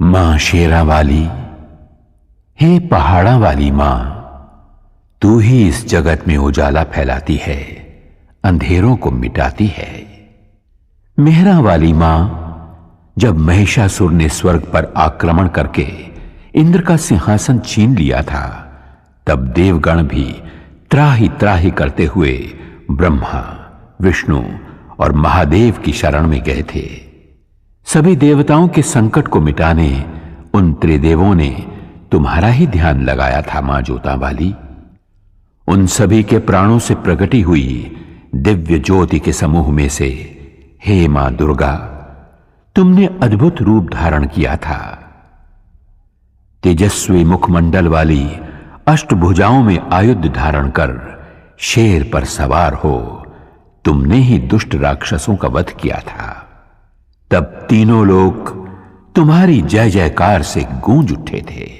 मां शेरा वाली, हे पहाड़ा वाली मां, तू ही इस जगत में उजाला फैलाती है, अंधेरों को मिटाती है। मेहरा वाली मां, जब महिषासुर ने स्वर्ग पर आक्रमण करके इंद्र का सिंहासन छीन लिया था, तब देवगण भी त्राही त्राही करते हुए ब्रह्मा, विष्णु और महादेव की शरण में गए थे। सभी देवताओं के संकट को मिटाने उन त्रिदेवों ने तुम्हारा ही ध्यान लगाया था मां जोता वाली। उन सभी के प्राणों से प्रकटी हुई दिव्य ज्योति के समूह में से हे मां दुर्गा, तुमने अद्भुत रूप धारण किया था। तेजस्वी मुखमंडल वाली अष्टभुजाओं में आयुध धारण कर शेर पर सवार हो तुमने ही दुष्ट राक्षसों का वध किया था। तब तीनों लोग तुम्हारी जय जयकार से गूंज उठे थे।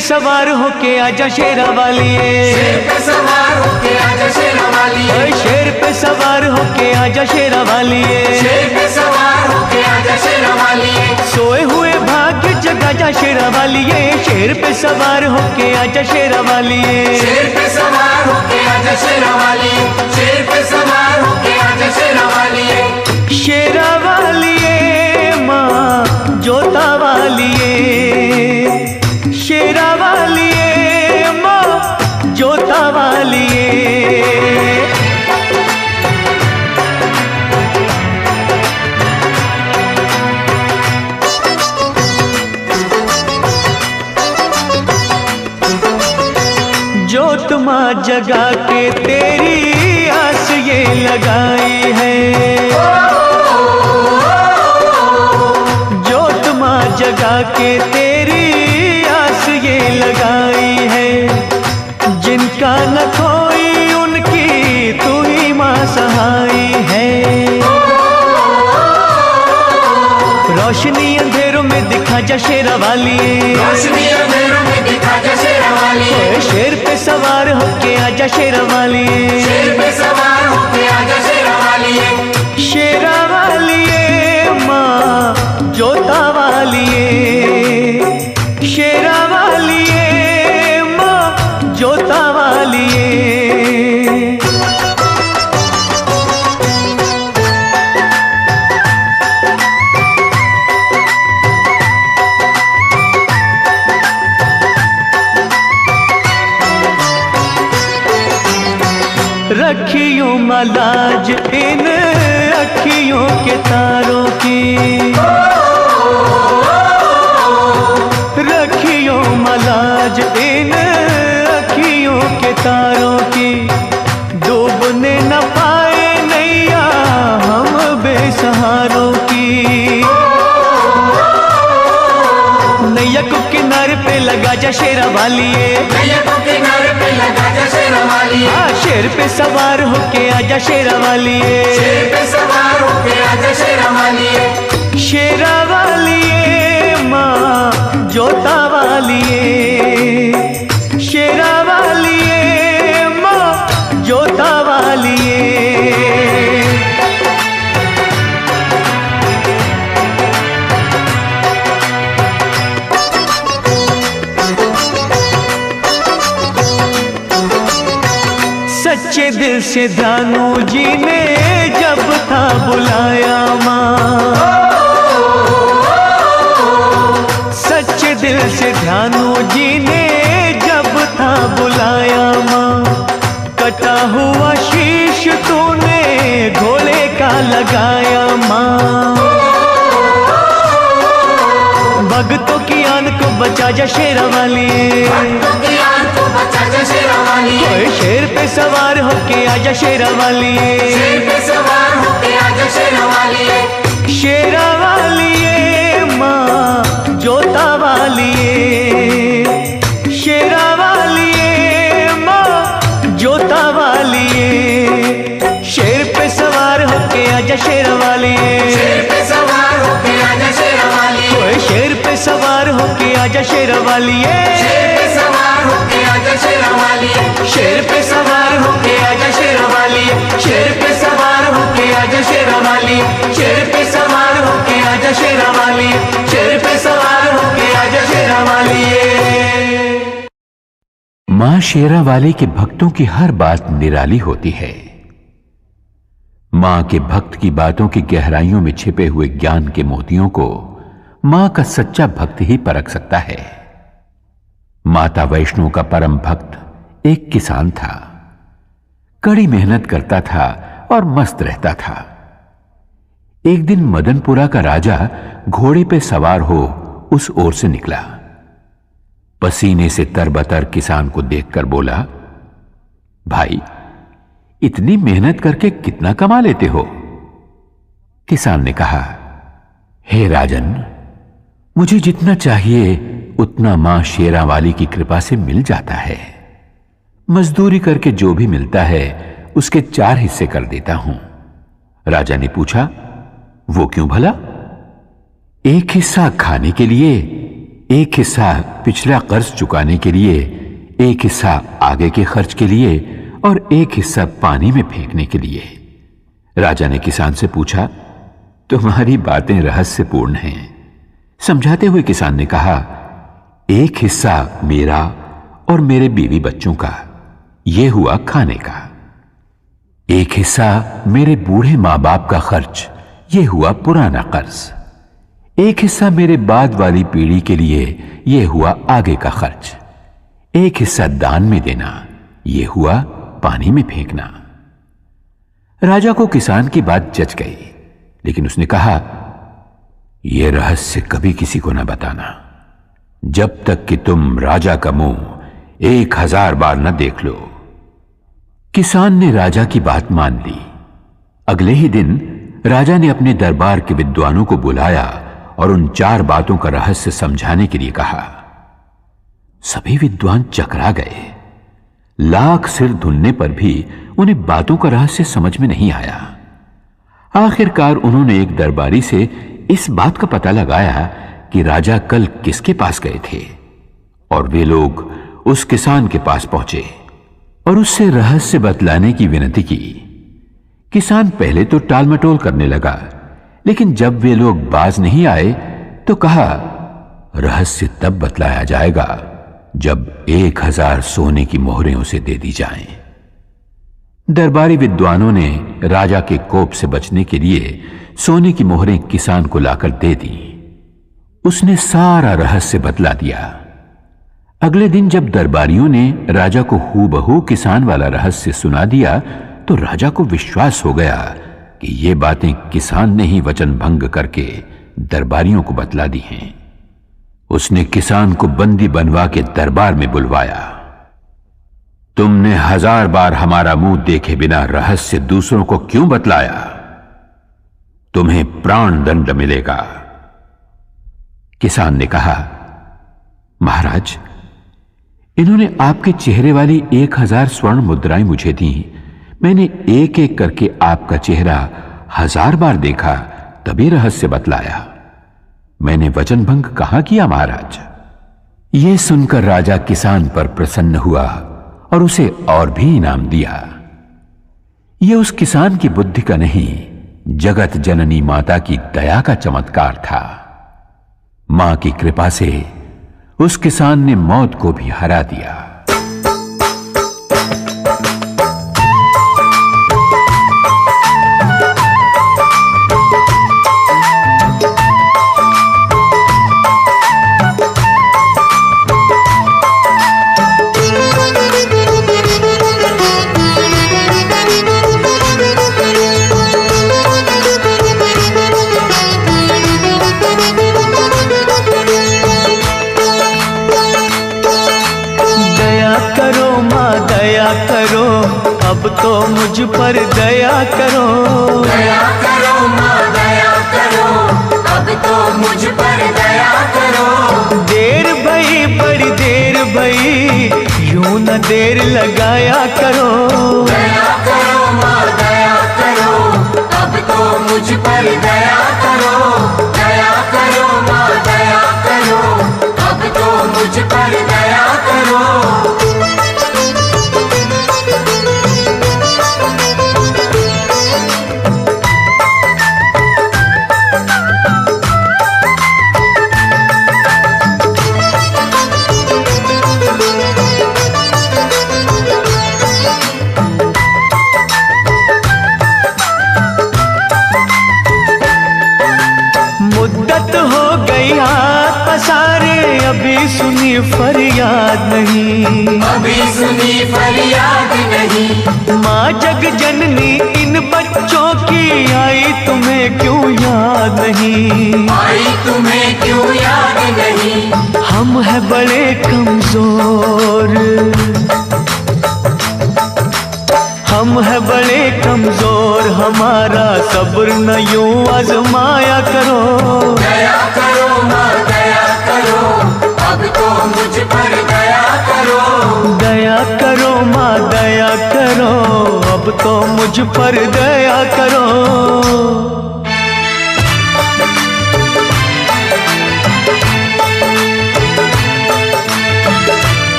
सवार होके आजा शेरा वाली, शेर पे सवार होके आजा शेरा वाली, शेर पे सवार होके आजा शेरा वाली, शेर पे सवार होके आजा शेरा वाली, सोए हुए भाग्य जगा जा शेरा वाली, शेर पे सवार होके आजा शेरा वाली, शेर पे सवार होके आजा शेरा वाली, शेर पे सवार होके आजा शेरा वाली, शेरा वाली माँ जोता वाली, शेरा वाली माँ जोता वाली। जोत माँ जगा के तेरी आस ये लगाई है, जोत माँ जगा के तेरी ये लगाई है। जिनका न कोई उनकी तू ही मां सहाई है। रोशनी अंधेरों में दिखा जा शेरा वाली, रोशनी अंधेरों में दिखा जा शेरा वाली, शेर पे सवार होके आजा शेरा वाली, शेर पे सवार होके आजा शेरा वाली, शेरा वाली मां जोता वाली, शेरा वाली मां जोता वाली। रखियों मलाज इन अखियों के तारों की, रखियों मलाज इन अखियों के तारों की, डूबने न पाए नैया हम बेसहारों की। नैया को किनारे पे लगा जा शेरा वाली, नैया को किनारे पे लगा जा शेरा वाली, शेर पे सवार होके आजा शेरा वाली, शेर पे सवार होके आजा शेरा वाली, शेरा वाली माँ जोता वाली, शेरा वाली माँ जोता वाली। सच्चे दिल से दानू जी ने जब था बुलाया माँ, सच्चे दिल से ध्यानु जी ने जब था बुलाया माँ, कटा हुआ शीश तूने घोड़े का लगाया माँ। भक्तों की आन को बचा जा शेरा वाली, भक्तों की आन को बचा जा शेरा वाली, शेर पे सवार होके आजा शेरा वाली, शेर पे सवार होके आजा शेरा वाली, शेरा वाली माँ जोता वाली, शेरा वाली माँ जोता आजा शेरवालिए, शेर पे सवार होके आजा शेरवालिए, शेर पे सवार होके आजा शेरवालिए, शेर पे सवार होके आजा शेरवालिए, शेर पे सवार होके आजा शेरवालिए, शेर पे सवार होके आजा शेरवालिए। मां शेरावाली के भक्तों की हर बात निराली होती है। मां के भक्त की बातों की गहराइयों में छिपे हुए ज्ञान के मोतियों को मां का सच्चा भक्त ही परख सकता है। माता वैष्णो का परम भक्त एक किसान था। कड़ी मेहनत करता था और मस्त रहता था। एक दिन मदनपुरा का राजा घोड़े पे सवार हो उस ओर से निकला। पसीने से तरबतर किसान को देखकर बोला, भाई, इतनी मेहनत करके कितना कमा लेते हो? किसान ने कहा, हे राजन, मुझे जितना चाहिए उतना मां शेरावाली की कृपा से मिल जाता है। मजदूरी करके जो भी मिलता है उसके 4 हिस्से कर देता हूं। राजा ने पूछा, वो क्यों भला? एक हिस्सा खाने के लिए, एक हिस्सा पिछला कर्ज चुकाने के लिए, एक हिस्सा आगे के खर्च के लिए और एक हिस्सा पानी में फेंकने के लिए। राजा ने किसान से पूछा, तुम्हारी बातें रहस्यपूर्ण हैं। समझाते हुए किसान ने कहा, एक हिस्सा मेरा और मेरे बीवी बच्चों का, यह हुआ खाने का। एक हिस्सा मेरे बूढ़े मां बाप का खर्च, यह हुआ पुराना कर्ज। एक हिस्सा मेरे बाद वाली पीढ़ी के लिए, यह हुआ आगे का खर्च। एक हिस्सा दान में देना, यह हुआ पानी में फेंकना। राजा को किसान की बात जच गई, लेकिन उसने कहा, यह रहस्य कभी किसी को न बताना, जब तक कि तुम राजा का मुंह 1000 बार न देख लो। किसान ने राजा की बात मान ली। अगले ही दिन राजा ने अपने दरबार के विद्वानों को बुलाया और उन 4 बातों का रहस्य समझाने के लिए कहा। सभी विद्वान चकरा गए। लाख सिर धुनने पर भी उन्हें बातों का रहस्य समझ में नहीं आया। आखिरकार उन्होंने एक दरबारी से इस बात का पता लगाया कि राजा कल किसके पास गए थे, और वे लोग उस किसान के पास पहुंचे और उससे रहस्य बतलाने की विनती की। किसान पहले तो टालमटोल करने लगा, लेकिन जब वे लोग बाज नहीं आए तो कहा, रहस्य तब बतलाया जाएगा जब 1000 सोने की मोहरें उसे दे दी जाएं। दरबारी विद्वानों ने राजा के कोप से बचने के लिए सोने की मोहरें किसान को लाकर दे दी। उसने सारा रहस्य बतला दिया। अगले दिन जब दरबारियों ने राजा को हूबहू किसान वाला रहस्य सुना दिया तो राजा को विश्वास हो गया कि ये बातें किसान ने ही वचन भंग करके दरबारियों को बतला दी हैं। उसने किसान को बंदी बनवा के दरबार में बुलवाया। तुमने 1000 बार हमारा मुंह देखे बिना रहस्य दूसरों को क्यों बतलाया? तुम्हें प्राण दंड मिलेगा। किसान ने कहा, महाराज, इन्होंने आपके चेहरे वाली 1000 स्वर्ण मुद्राएं मुझे दी। मैंने एक एक करके आपका चेहरा 1000 बार देखा, तभी रहस्य बतलाया। मैंने वचन भंग कहां किया महाराज? यह सुनकर राजा किसान पर प्रसन्न हुआ और उसे और भी इनाम दिया। यह उस किसान की बुद्धि का नहीं, जगत जननी माता की दया का चमत्कार था। मां की कृपा से उस किसान ने मौत को भी हरा दिया। अब तो मुझ पर दया करो, दया करो माँ दया करो, अब तो मुझ पर दया करो। देर भई बड़ी देर भई, यूं न देर लगाया करो। दया करो माँ दया करो, अब तो मुझ पर दया करो। दया करो माँ दया करो, अब तो फरियाद नहीं, अभी सुनी फरियाद नहीं। माँ जग जननी इन बच्चों की आई तुम्हें क्यों याद नहीं, आई तुम्हें क्यों याद नहीं। हम हैं बड़े कमजोर, हम हैं बड़े कमजोर, हमारा सब्र न यूं आजमाया करो। दया करो माँ दया करो, अब तो मुझ पर दया करो। दया करो माँ दया करो, अब तो मुझ पर दया करो।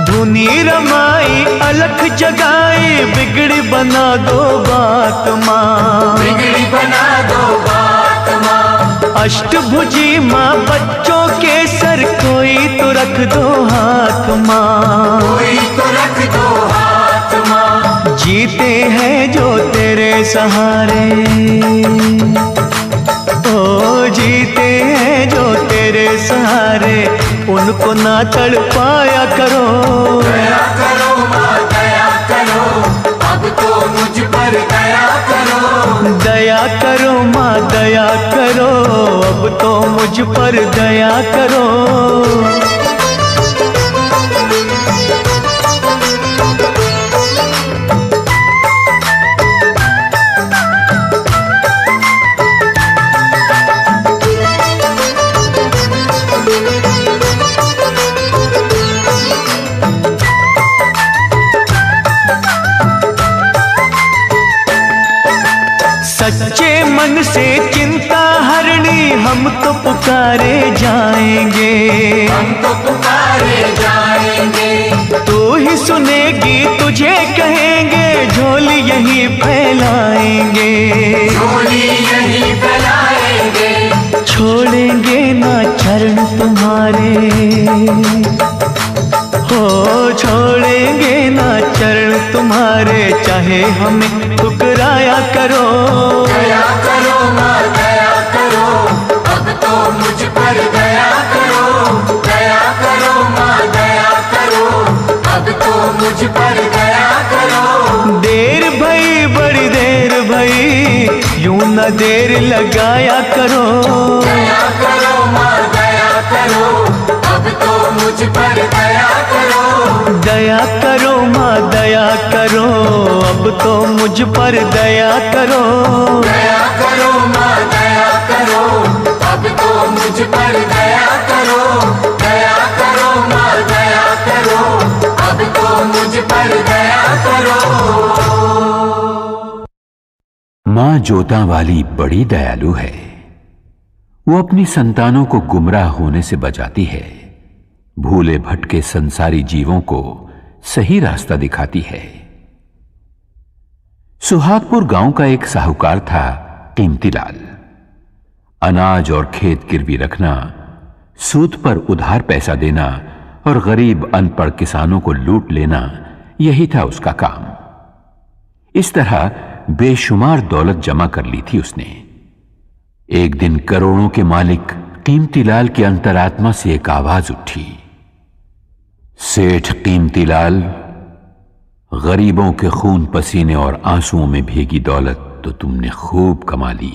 धुनी रमाई अलख जगाई, बिगड़ी बना दो बात माँ, बिगड़ी बना दो बात माँ। अष्टभुजी माँ बच्चों के सर कोई तो रख दो हाथ माँ, कोई तो रख दो हाथ माँ। जीते हैं जो तेरे सहारे, ओ जीते हैं जो तेरे सहारे, उनको ना तड़पाया करो। दया करो माँ दया करो, अब तो मुझ पर दया करो। दया करो माँ दया करो, अब तो मुझ पर दया करो। सच्चे मन से चिंता हरणी हम तो पुकारे जाएंगे, हम तो पुकारे जाएंगे। तू ही सुनेगी तुझे कहेंगे, झोली यही फैलाएंगे, झोली यही फैलाएंगे। छोड़ेंगे ना चरण तुम्हारे, हो छोड़ेंगे ना चरण तुम्हारे, चाहे हमें ठुकराया करो। दया करो माँ दया करो, अब तो मुझ पर दया करो। दया करो माँ दया करो, अब तो मुझ पर दया करो। देर भई बड़ी देर भई, यूं न देर लगाया करो। दया करो माँ दया करो, अब तो मुझ पर दया करो। दया करो माँ दया करो, अब तो मुझ पर दया करो। दया करो माँ दया करो, अब तो मुझ पर दया करो। दया करो माँ दया करो, अब तो मुझ पर दया करो। मां जोता वाली बड़ी दयालु है। वो अपनी संतानों को गुमराह होने से बचाती है, भूले भटके संसारी जीवों को सही रास्ता दिखाती है। सुहागपुर गांव का एक साहूकार था कीमतीलाल। अनाज और खेत गिरवी रखना, सूद पर उधार पैसा देना और गरीब अनपढ़ किसानों को लूट लेना, यही था उसका काम। इस तरह बेशुमार दौलत जमा कर ली थी उसने। एक दिन करोड़ों के मालिक कीमतीलाल की अंतरात्मा से एक आवाज उठी, सेठ कीमतीलाल, गरीबों के खून पसीने और आंसुओं में भीगी दौलत तो तुमने खूब कमा ली,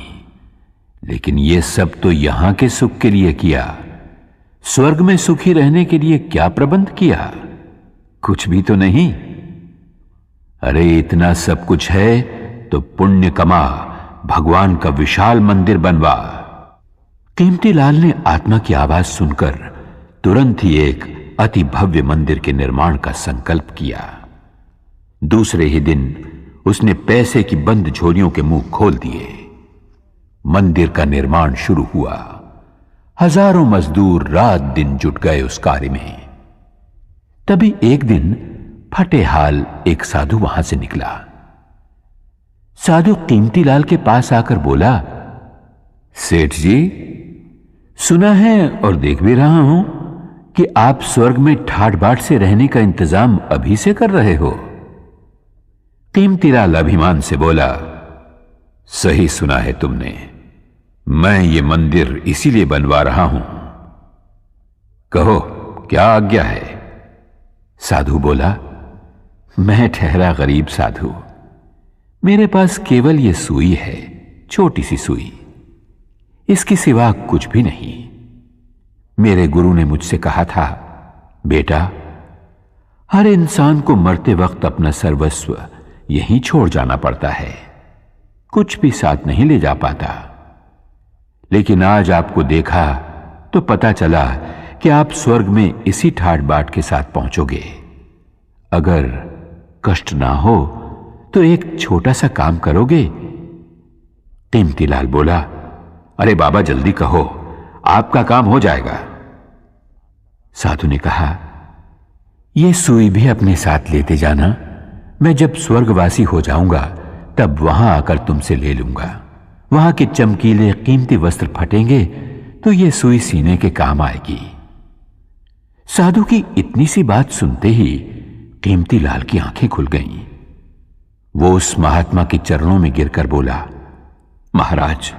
लेकिन यह सब तो यहां के सुख के लिए किया, स्वर्ग में सुखी रहने के लिए क्या प्रबंध किया? कुछ भी तो नहीं। अरे इतना सब कुछ है तो पुण्य कमा, भगवान का विशाल मंदिर बनवा। कीमतीलाल ने आत्मा की आवाज सुनकर तुरंत ही एक अति भव्य मंदिर के निर्माण का संकल्प किया। दूसरे ही दिन उसने पैसे की बंद झोलियों के मुंह खोल दिए। मंदिर का निर्माण शुरू हुआ। हजारों मजदूर रात दिन जुट गए उस कार्य में। तभी एक दिन फटे हाल एक साधु वहां से निकला। साधु कीमतीलाल के पास आकर बोला, सेठ जी, सुना है और देख भी रहा हूं कि आप स्वर्ग में ठाट बाट से रहने का इंतजाम अभी से कर रहे हो। कीमतीलाल अभिमान से बोला, सही सुना है तुमने। मैं ये मंदिर इसीलिए बनवा रहा हूं। कहो क्या आज्ञा है? साधु बोला, मैं ठहरा गरीब साधु, मेरे पास केवल ये सुई है, छोटी सी सुई, इसके सिवा कुछ भी नहीं। मेरे गुरु ने मुझसे कहा था, बेटा, हर इंसान को मरते वक्त अपना सर्वस्व यहीं छोड़ जाना पड़ता है, कुछ भी साथ नहीं ले जा पाता। लेकिन आज आपको देखा तो पता चला कि आप स्वर्ग में इसी ठाट बाट के साथ पहुंचोगे। अगर कष्ट ना हो तो एक छोटा सा काम करोगे? कीमतीलाल बोला, अरे बाबा जल्दी कहो, आपका काम हो जाएगा। साधु ने कहा, यह सुई भी अपने साथ लेते जाना, मैं जब स्वर्गवासी हो जाऊंगा तब वहां आकर तुमसे ले लूंगा। वहां के चमकीले कीमती वस्त्र फटेंगे तो यह सुई सीने के काम आएगी। साधु की इतनी सी बात सुनते ही कीमतीलाल की आंखें खुल गईं। वो उस महात्मा के चरणों में गिरकर बोला, महाराज,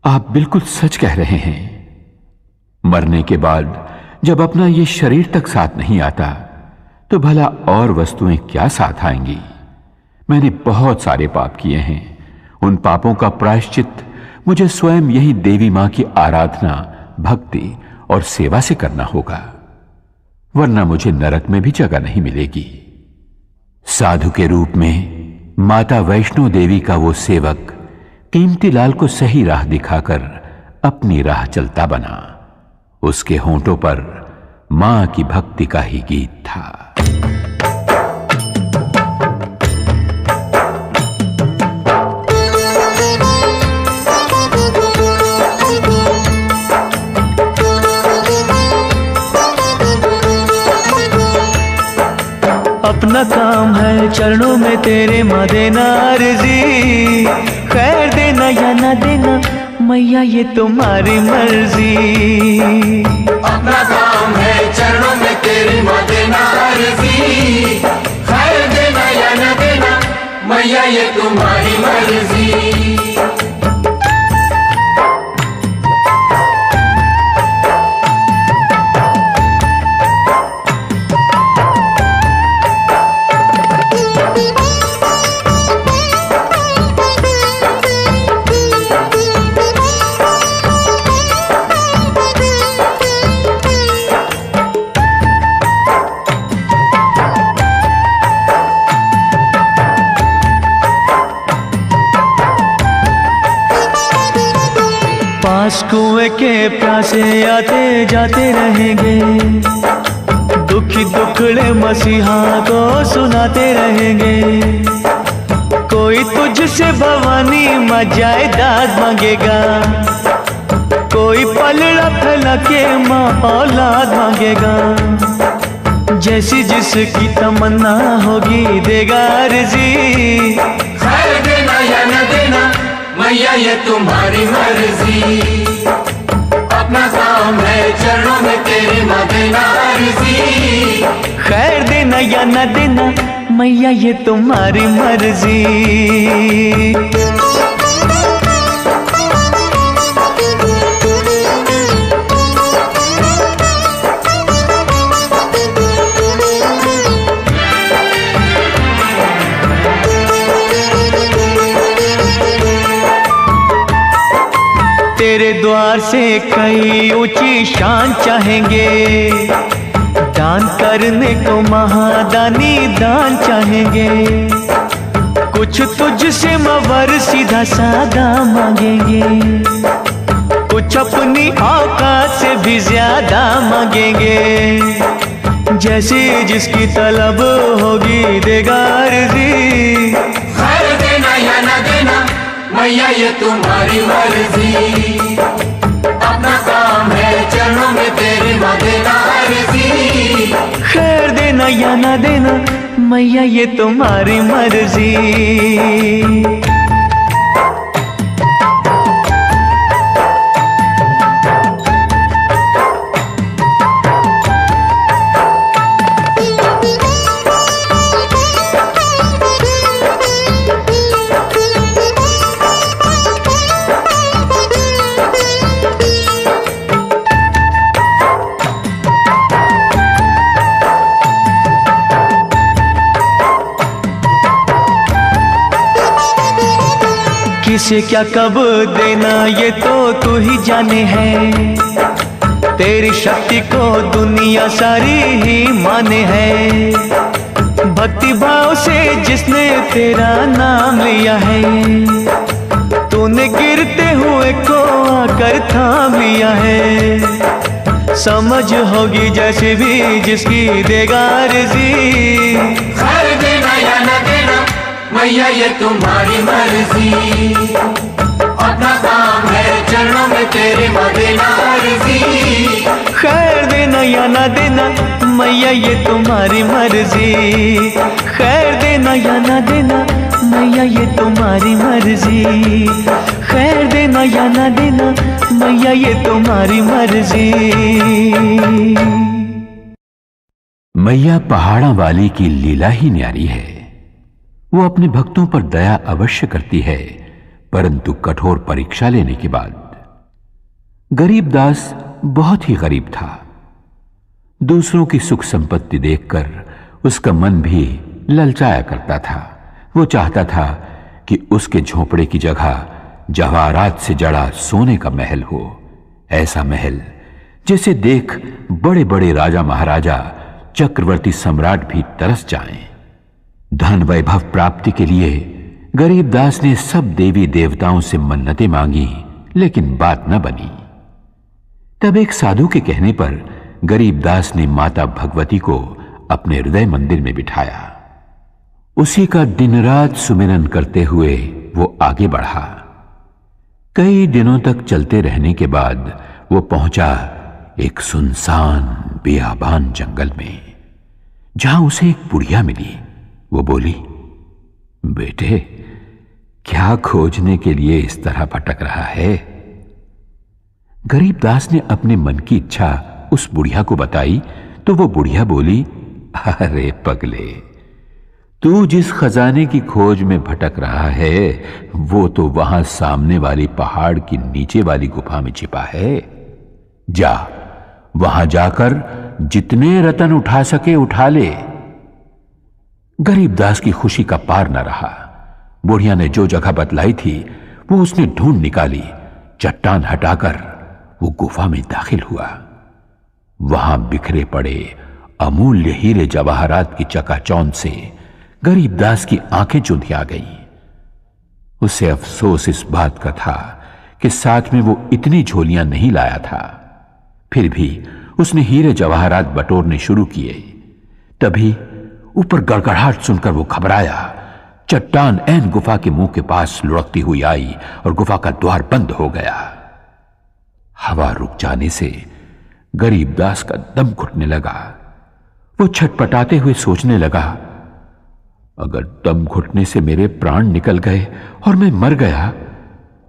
आप बिल्कुल सच कह रहे हैं। मरने के बाद जब अपना ये शरीर तक साथ नहीं आता तो भला और वस्तुएं क्या साथ आएंगी? मैंने बहुत सारे पाप किए हैं। उन पापों का प्रायश्चित मुझे स्वयं यही देवी मां की आराधना, भक्ति और सेवा से करना होगा, वरना मुझे नरक में भी जगह नहीं मिलेगी। साधु के रूप में माता वैष्णो देवी का वो सेवक कीमतीलाल को सही राह दिखाकर अपनी राह चलता बना। उसके होंठों पर मां की भक्ति का ही गीत था। अपना काम है चरणों में तेरे माँ देना अर्जी, खैर देना या ना देना मैया ये तुम्हारी मर्जी। अपना काम है चरणों में तेरी माँ देना अर्जी, खैर देना या न देना मैया ये तुम्हारी मर्जी। पास कुएं के प्यासे आते जाते रहेंगे, दुखी दुखड़े मसीहा को सुनाते रहेंगे। कोई तुझसे भवानी मां जायदाद मांगेगा, कोई पलड़ा फैला के मां औलाद मांगेगा। जैसी जिसकी तमन्ना होगी देगा अर्जी, खैर देना या न देना मैया ये तुम्हारी मर्जी। अपना काम है चरणों में तेरी माँ देना अर्जी, खैर देना या न देना मैया ये तुम्हारी मर्जी। तेरे द्वार से कई ऊंची शान चाहेंगे, दान करने को महादानी दान चाहेंगे। कुछ तुझसे मवर सीधा सादा मांगेंगे, कुछ अपनी औकात से भी ज्यादा मांगेंगे। जैसी जिसकी तलब होगी देगा अर्जी, खैर देना या न देना मैया ये तुम्हारी मर्जी। अपना काम है चरणों में तेरी माँ देना अर्जी, खैर देना या ना देना मैया ये तुम्हारी मर्जी। किसे क्या कब देना ये तो तू ही जाने है। तेरी शक्ति को दुनिया सारी ही माने है। भक्ति भाव से जिसने तेरा नाम लिया है, तूने गिरते हुए को आकर थाम लिया है। समझ होगी जैसे भी जिसकी देगा अर्जी। खैर देना या न देना मैया ये तुम्हारी मर्जी। अपना काम है चरणों में तेरे माँ देना अर्जी। खैर देना या ना देना मैया ये तुम्हारी मर्जी। खैर देना या ना देना मैया ये तुम्हारी मर्जी। खैर देना या ना देना मैया ये तुम्हारी मर्जी। मैया पहाड़ा वाली की लीला ही न्यारी है। वो अपने भक्तों पर दया अवश्य करती है, परंतु कठोर परीक्षा लेने के बाद। गरीब दास बहुत ही गरीब था। दूसरों की सुख संपत्ति देखकर उसका मन भी ललचाया करता था। वो चाहता था कि उसके झोपड़े की जगह जवाहरात से जड़ा सोने का महल हो। ऐसा महल जिसे देख बड़े बड़े राजा महाराजा, चक्रवर्ती सम्राट भी तरस जाएं। धन वैभव प्राप्ति के लिए गरीबदास ने सब देवी देवताओं से मन्नतें मांगी, लेकिन बात न बनी। तब एक साधु के कहने पर गरीबदास ने माता भगवती को अपने हृदय मंदिर में बिठाया। उसी का दिन रात सुमिरन करते हुए वो आगे बढ़ा। कई दिनों तक चलते रहने के बाद वो पहुंचा एक सुनसान बेआबान जंगल में, जहां उसे एक बुढ़िया मिली। वो बोली, बेटे क्या खोजने के लिए इस तरह भटक रहा है? गरीबदास ने अपने मन की इच्छा उस बुढ़िया को बताई तो वो बुढ़िया बोली, अरे पगले, तू जिस खजाने की खोज में भटक रहा है वो तो वहां सामने वाली पहाड़ की नीचे वाली गुफा में छिपा है। जा, वहां जाकर जितने रतन उठा सके उठा ले। गरीबदास की खुशी का पार न रहा। बुढ़िया ने जो जगह बतलाई थी वो उसने ढूंढ निकाली। चट्टान हटाकर वो गुफा में दाखिल हुआ। वहां बिखरे पड़े अमूल्य हीरे जवाहरात की चकाचौंध से गरीबदास की आंखें चुंधिया गईं। उसे अफसोस इस बात का था कि साथ में वो इतनी झोलियां नहीं लाया था। फिर भी उसने हीरे जवाहरात बटोरने शुरू किए। तभी ऊपर गड़गड़ाहट सुनकर वो घबराया। चट्टान ऐन गुफा के मुंह के पास लुढ़कती हुई आई और गुफा का द्वार बंद हो गया। हवा रुक जाने से गरीबदास का दम घुटने लगा। वो छटपटाते हुए सोचने लगा, अगर दम घुटने से मेरे प्राण निकल गए और मैं मर गया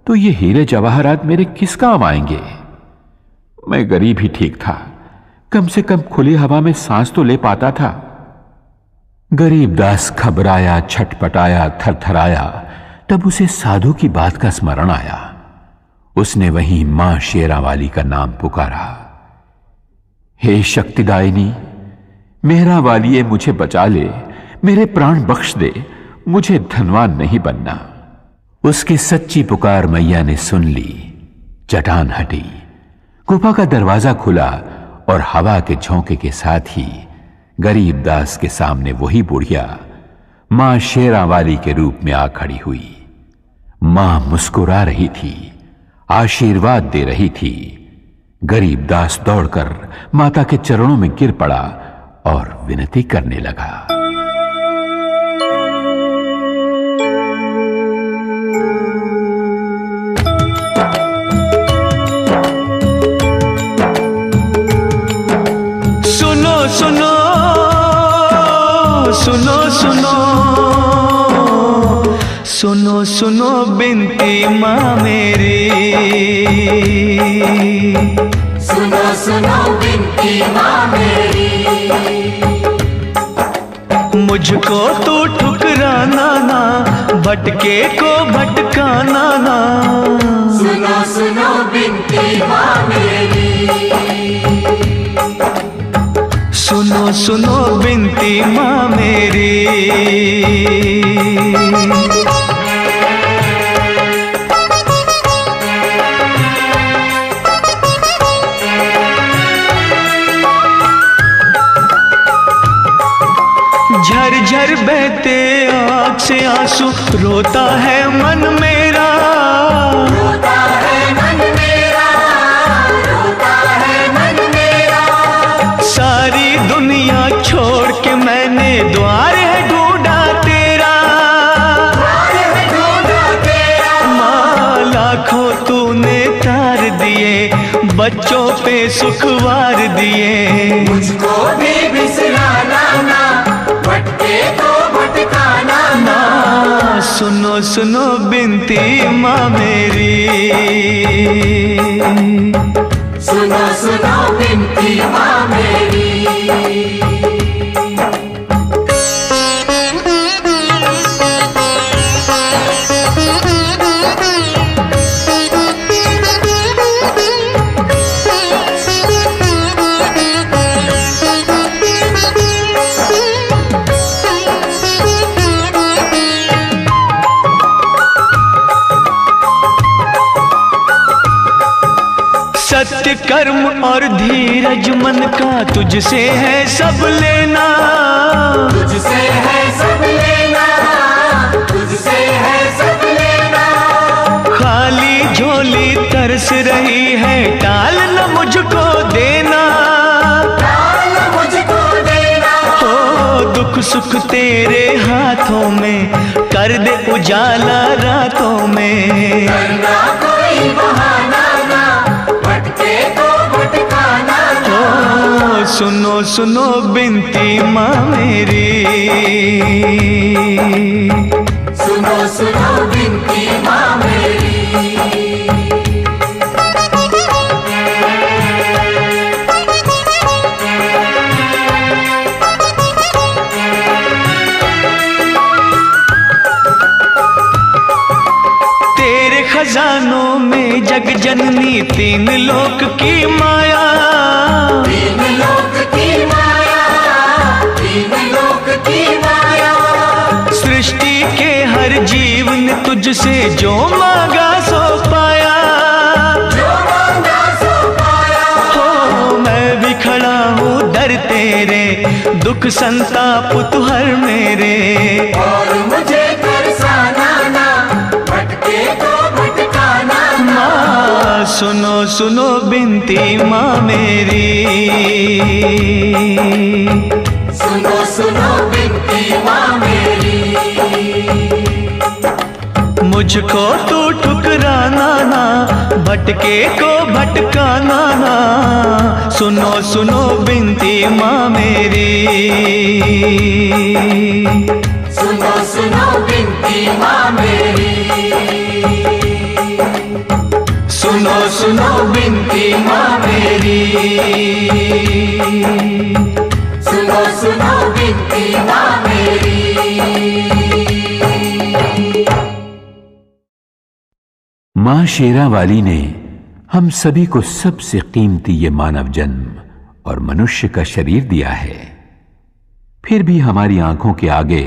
तो ये हीरे जवाहरात मेरे किस काम आएंगे? मैं गरीब ही ठीक था, कम से कम खुली हवा में सांस तो ले पाता था। गरीबदास घबराया, छटपटाया, थरथराया। तब उसे साधु की बात का स्मरण आया। उसने वहीं मां शेरावाली का नाम पुकारा, हे शक्तिदायिनी, मेहरा वालिए मुझे बचा ले, मेरे प्राण बख्श दे, मुझे धनवान नहीं बनना। उसकी सच्ची पुकार मैया ने सुन ली। चट्टान हटी, गुफा का दरवाजा खुला और हवा के झोंके के साथ ही गरीबदास के सामने वही बुढ़िया मां शेरावाली के रूप में आ खड़ी हुई। मां मुस्कुरा रही थी, आशीर्वाद दे रही थी। गरीबदास दौड़कर माता के चरणों में गिर पड़ा और विनती करने लगा। सुनो सुनो सुनो सुनो सुनो सुनो बिनती माँ मेरी। सुनो सुनो बिनती माँ मेरी। मुझको तू ठुकराना ना, भटके को भटकाना ना। सुनो सुनो बिनती माँ मेरी। सुनो सुनो बिनती माँ मेरी। झरझर बहते आँख से आंसू, रोता है मन मेरा, रोता है मन मेरा, रोता है मन मेरा। सारी दुनिया छोड़ के मैंने द्वार है ढूंढा तेरा, द्वार है ढूंढा तेरा। माँ लाखों तूने तार दिए, बच्चों पे सुखवार दिए। मुझको भी बिसराना ना, भटके तो भटकाना ना। माँ सुनो सुनो बिनती माँ मेरी, सुनो सुनो बिनती माँ मेरी। सत्य कर्म और धीरज मन का तुझसे है सब लेना, तुझसे है सब लेना, तुझसे है सब लेना। खाली झोली तरस रही है, टाल न मुझको देना, टाल मुझको देना। हो दुख सुख तेरे हाथों में, कर दे उजाला रातों में। करना कोई बहाना ना, भटके तो भटकाना ना। ओ सुनो सुनो बिनती माँ मेरी, सुनो सुनो बिनती माँ मेरी। तेरे खजानों में जग जननी, तीन लोक की माया, तीन लोक की माया, तीन लोक की माया। सृष्टि के हर जीव ने तुझसे जो मांगा सो पाया, जो मांगा सो पाया। हो मैं भी खड़ा हूँ दर तेरे, दुख संताप तू हर मेरे। और मुझे तरसाना ना, भटके तो भटकाना ना। माँ सुनो सुनो बिनती माँ मेरी, सुनो सुनो बिनती माँ मेरी। मुझको तू ठुकराना ना, भटके को भटकाना ना। सुनो सुनो बिनती माँ मेरी, सुनो सुनो बिनती माँ मेरी। सुनो सुनो बिनती माँ मेरी, सुनो सुनो बिनती माँ मेरी। मां शेरा वाली ने हम सभी को सबसे कीमती ये मानव जन्म और मनुष्य का शरीर दिया है, फिर भी हमारी आंखों के आगे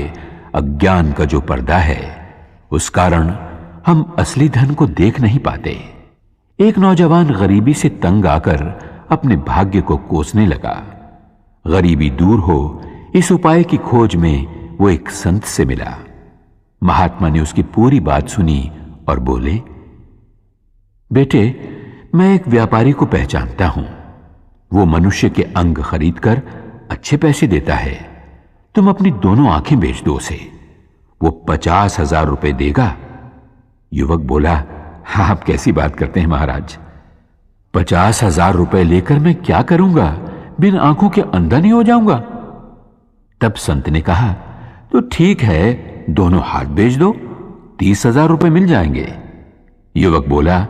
अज्ञान का जो पर्दा है, उस कारण हम असली धन को देख नहीं पाते। एक नौजवान गरीबी से तंग आकर अपने भाग्य को कोसने लगा। गरीबी दूर हो, इस उपाय की खोज में वो एक संत से मिला। महात्मा ने उसकी पूरी बात सुनी और बोले, बेटे, मैं एक व्यापारी को पहचानता हूं। वो मनुष्य के अंग खरीदकर अच्छे पैसे देता है। तुम अपनी दोनों आंखें बेच दो उसे, वो 50,000 रुपए देगा। युवक बोला, हाँ, आप कैसी बात करते हैं महाराज, 50,000 रुपए लेकर मैं क्या करूंगा? बिन आंखों के अंधा नहीं हो जाऊंगा। तब संत ने कहा, तो ठीक है, दोनों हाथ बेच दो, 30,000 रुपए मिल जाएंगे। युवक बोला,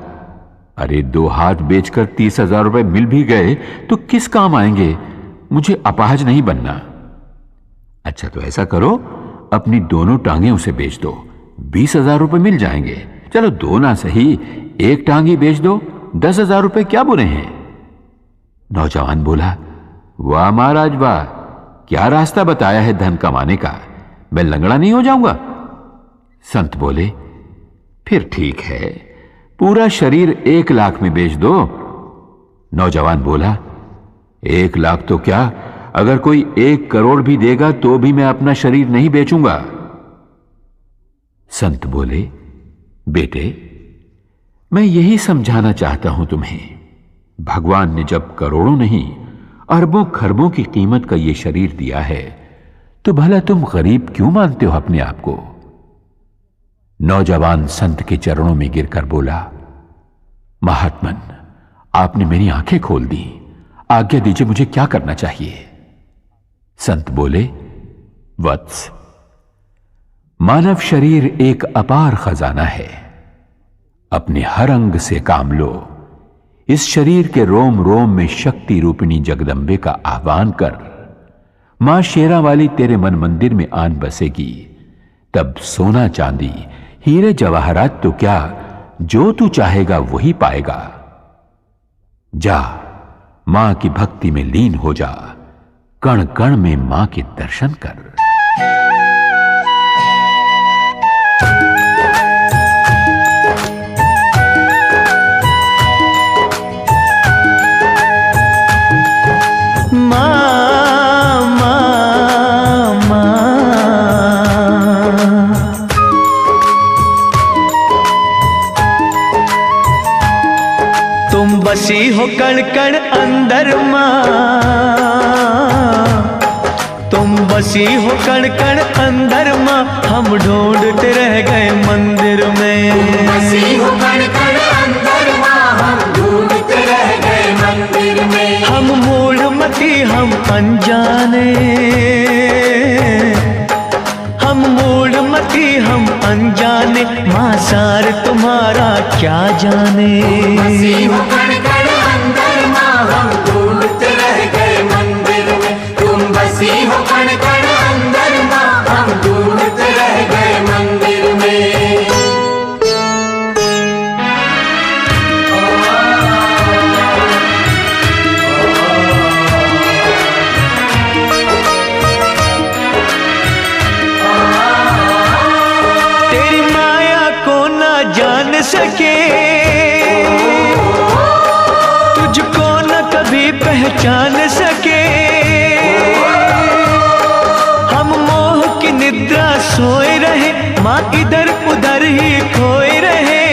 अरे 2 हाथ बेचकर 30,000 रुपए मिल भी गए तो किस काम आएंगे? मुझे अपाहज नहीं बनना। अच्छा, तो ऐसा करो, अपनी दोनों टांगें उसे बेच दो, 20,000 रुपए मिल जाएंगे। चलो 2 ना सही, 1 टांग ही बेच दो, 10,000 रुपए क्या बुरे हैं? नौजवान बोला, वाह महाराज वाह, क्या रास्ता बताया है धन कमाने का, मैं लंगड़ा नहीं हो जाऊंगा। संत बोले, फिर ठीक है, पूरा शरीर 1 लाख में बेच दो। नौजवान बोला, 1 लाख तो क्या, अगर कोई 1 करोड़ भी देगा तो भी मैं अपना शरीर नहीं बेचूंगा। संत बोले, बेटे, मैं यही समझाना चाहता हूं तुम्हें। भगवान ने जब करोड़ों नहीं अरबों खरबों की कीमत का यह शरीर दिया है तो भला तुम गरीब क्यों मानते हो अपने आप को? नौजवान संत के चरणों में गिरकर बोला, महात्मन, आपने मेरी आंखें खोल दी, आज्ञा दीजिए, मुझे क्या करना चाहिए? संत बोले, वत्स, मानव शरीर एक अपार खजाना है। अपने हर अंग से काम लो। इस शरीर के रोम रोम में शक्ति रूपिणी जगदंबे का आह्वान कर। मां शेरा वाली तेरे मन मंदिर में आन बसेगी। तब सोना चांदी हीरे जवाहरात तो क्या, जो तू चाहेगा वही पाएगा। जा, मां की भक्ति में लीन हो जा। कण कण में मां के दर्शन कर। बसी हो कण कण अंदर माँ, तुम बसी हो कण कण अंदर माँ, हम ढूंढते रह गए मंदिर में। बसी हो कण कण अंदर माँ, हम ढूंढते रह गए मंदिर में। हम मूढ़मती हम अनजाने, हम मूढ़मती हम अनजाने, माँ सार तुम्हारा क्या जाने। बसी हो कण कण अंदर माँ, हम ढूंढते रह गए मंदिर में। तुम बसी हो कण कण अंदर माँ, हम ढूंढते रह गए मंदिर में। तेरी माया को ना जान सके, तुझको न कभी पहचान सके। हम मोह की निद्रा सोए रहे, माँ इधर उधर ही खोए रहे।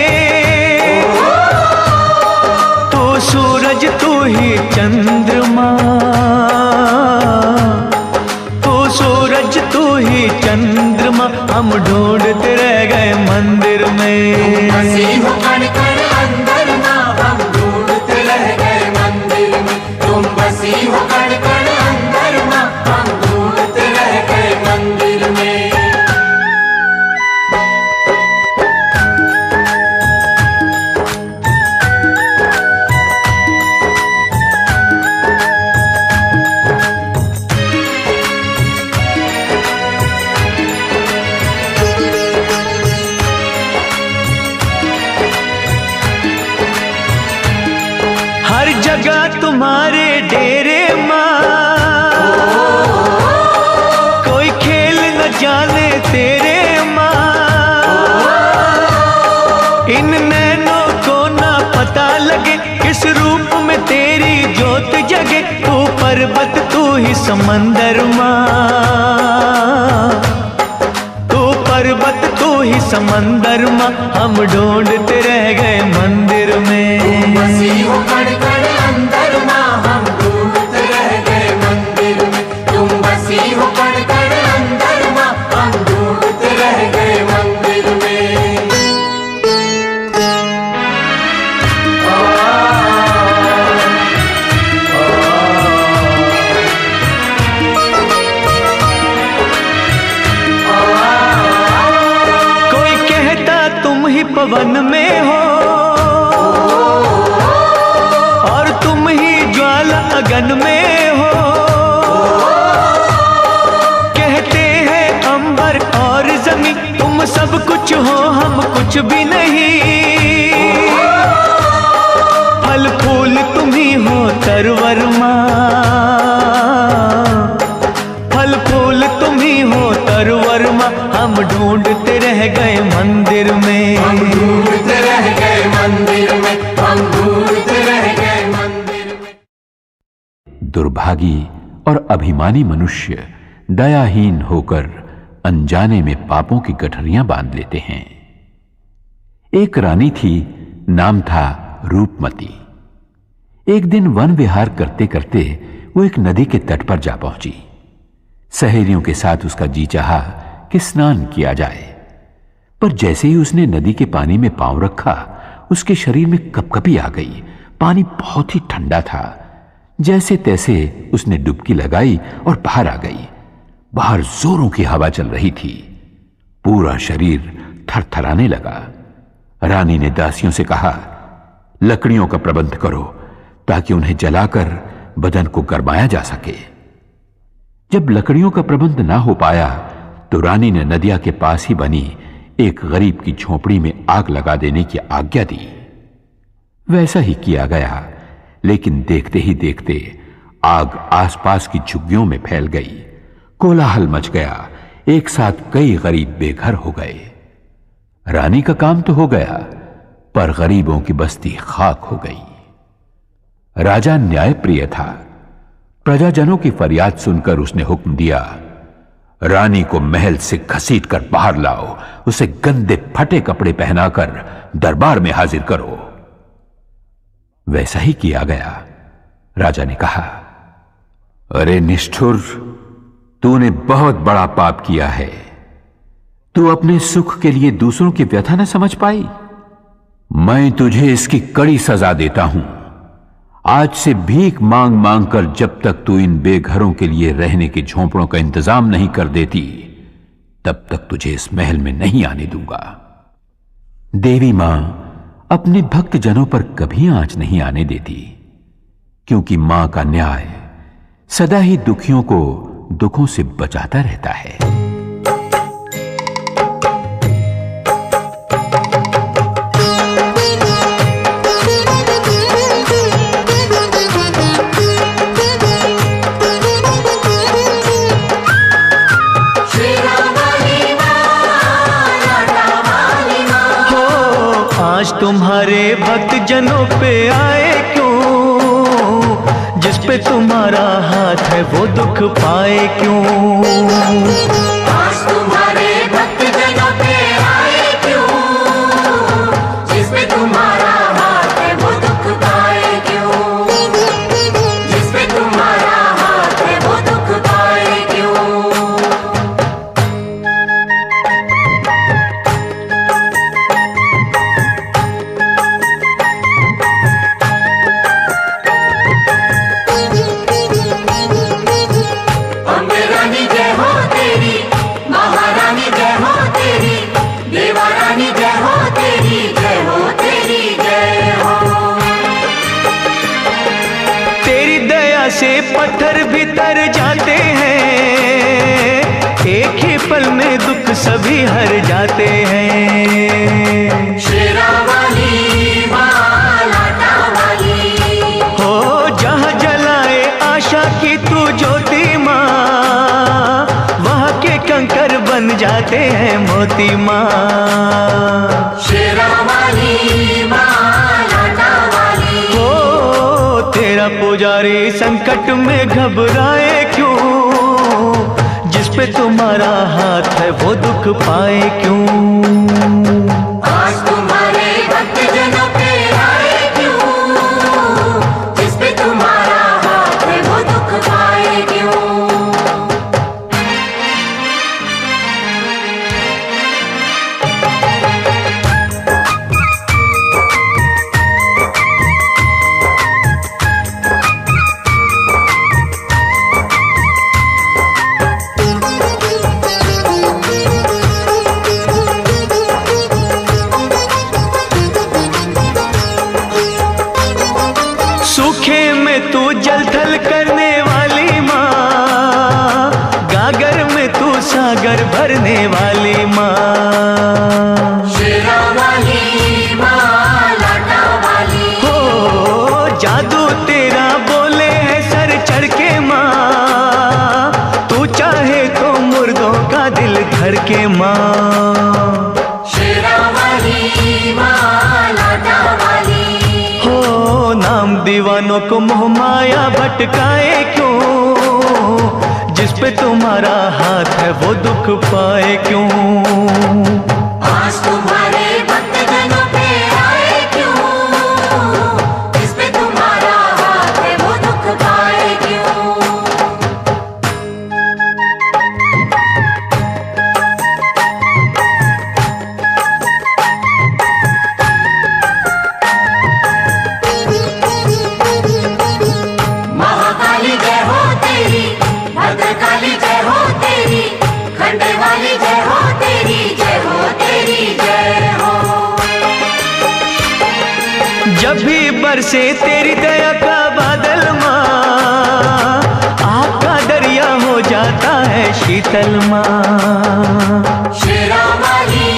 तू सूरज तू ही चंद्रमा, तू सूरज तू ही चंद्रमा, हम ढूंढते रह गए मंदिर में। बसी हो कण कण अंदर माँ, हम ढूंढते रह गए मंदिर में। तुम बसी हो कण कण अंदर माँ, हम ढूंढते रह गए मंदिर में। हर जगह तुम्हारे डेरे माँ, कोई खेल न जाने तेरे माँ। इन नैनों को ना पता लगे, किस रूप में तेरी ज्योत जगे। तू पर्वत तू ही समंदर माँ, तू पर्वत तू ही समंदर माँ, हम ढूंढते रह गए मंदिर में। बसी हो कण कण अंदर माँ, हम ढूंढते रह गए मंदिर में। तुम बसी हो कण कण अंदर माँ, हम ढूंढते रह गए मंदिर में। कोई कहता तुम ही पवन में हो, और तुम ही ज्वाला अगन में हो। कहते हैं अंबर और जमीन, तुम सब कुछ हो हम कुछ भी नहीं। फल फूल तुम ही हो तरवर माँ, फल फूल तुम ही हो तरवर माँ, हम ढूंढते रह गए मंदिर में। हम ढूंढते रह गए मंदिर में, हम ढूंढते रह गए मंदिर में। दुर्भागी और अभिमानी मनुष्य दयाहीन होकर अनजाने में पापों की गठरियां बांध लेते हैं। एक रानी थी, नाम था रूपमती। एक दिन वन विहार करते करते वो एक नदी के तट पर जा पहुंची। सहेलियों के साथ उसका जी चाहा कि स्नान किया जाए, पर जैसे ही उसने नदी के पानी में पांव रखा, उसके शरीर में कपकपी आ गई। पानी बहुत ही ठंडा था। जैसे तैसे उसने डुबकी लगाई और बाहर आ गई। बाहर जोरों की हवा चल रही थी। पूरा शरीर थरथराने लगा। रानी ने दासियों से कहा, लकड़ियों का प्रबंध करो ताकि उन्हें जलाकर बदन को गरमाया जा सके। जब लकड़ियों का प्रबंध ना हो पाया तो रानी ने नदिया के पास ही बनी एक गरीब की झोपड़ी में आग लगा देने की आज्ञा दी। वैसा ही किया गया, लेकिन देखते ही देखते आग आसपास की झुग्गियों में फैल गई। कोलाहल मच गया। एक साथ कई गरीब बेघर हो गए। रानी का काम तो हो गया, पर गरीबों की बस्ती खाक हो गई। राजा न्यायप्रिय था। प्रजाजनों की फरियाद सुनकर उसने हुक्म दिया, रानी को महल से घसीटकर बाहर लाओ, उसे गंदे फटे कपड़े पहनाकर दरबार में हाजिर करो। वैसा ही किया गया। राजा ने कहा, अरे निष्ठुर, तूने बहुत बड़ा पाप किया है। तू अपने सुख के लिए दूसरों की व्यथा न समझ पाई। मैं तुझे इसकी कड़ी सजा देता हूं। आज से भीख मांग मांग कर जब तक तू इन बेघरों के लिए रहने के झोंपड़ों का इंतजाम नहीं कर देती, तब तक तुझे इस महल में नहीं आने दूंगा। देवी मां अपने भक्त जनों पर कभी आंच नहीं आने देती, क्योंकि मां का न्याय सदा ही दुखियों को दुखों से बचाता रहता है। आज तुम्हारे भक्त जनों पे आए क्यों, जिस पे तुम्हारा हाथ है वो दुख पाए क्यों। आज तुम्हारे भक्त जनों पे आए क्यों, जिस पे तुम्हारा हाथ है वो दुख पाए क्यों, जिस पे तुम्हारा हाथ है वो दुख पाए क्यों। से पत्थर भी तर जाते हैं, एक ही पल में दुख सभी हर जाते हैं। शेरा वाली मां, लाटा वाली हो जहाँ जलाए आशा की तू ज्योति माँ, वहाँ के कंकर बन जाते हैं मोती माँ। शेरा वाली मां, लाटा वाली तेरा पुजारी संकट में घबराए क्यों, जिस पे तुम्हारा हाथ है वो दुख पाए क्यों। आज तुम्हारे भक्त जनों पे आए क्यों, जिस पे तुम्हारा हाथ है वो दुख पाए क्यों। सूखे में तू जल थल करने वाली माँ, गागर में तू सागर भरने वाली माँ। शेरा वाली मां, लाटा वाली हो जादू तेरा बोले है सर चढ़ के माँ, तू चाहे तो मुर्दों का दिल धर के माँ। शेरा वाली मां, लाटा वाली नाम दीवानों को मोह माया भटकाए क्यों, जिस पे तुम्हारा हाथ है वो दुख पाए क्यों। आज तुम्हारे भक्त जनों पे आए क्यों, जिस पे तुम्हारा हाथ है वो दुख पाए क्यों। महाकाली जय हो तेरी, भद्रकाली जय हो तेरी, खंडे वाली जय हो तेरी, जय हो तेरी जय हो। जब भी बरसे तेरी दया का बादल माँ, आपका दरिया हो जाता है शीतल माँ। शेरा वाली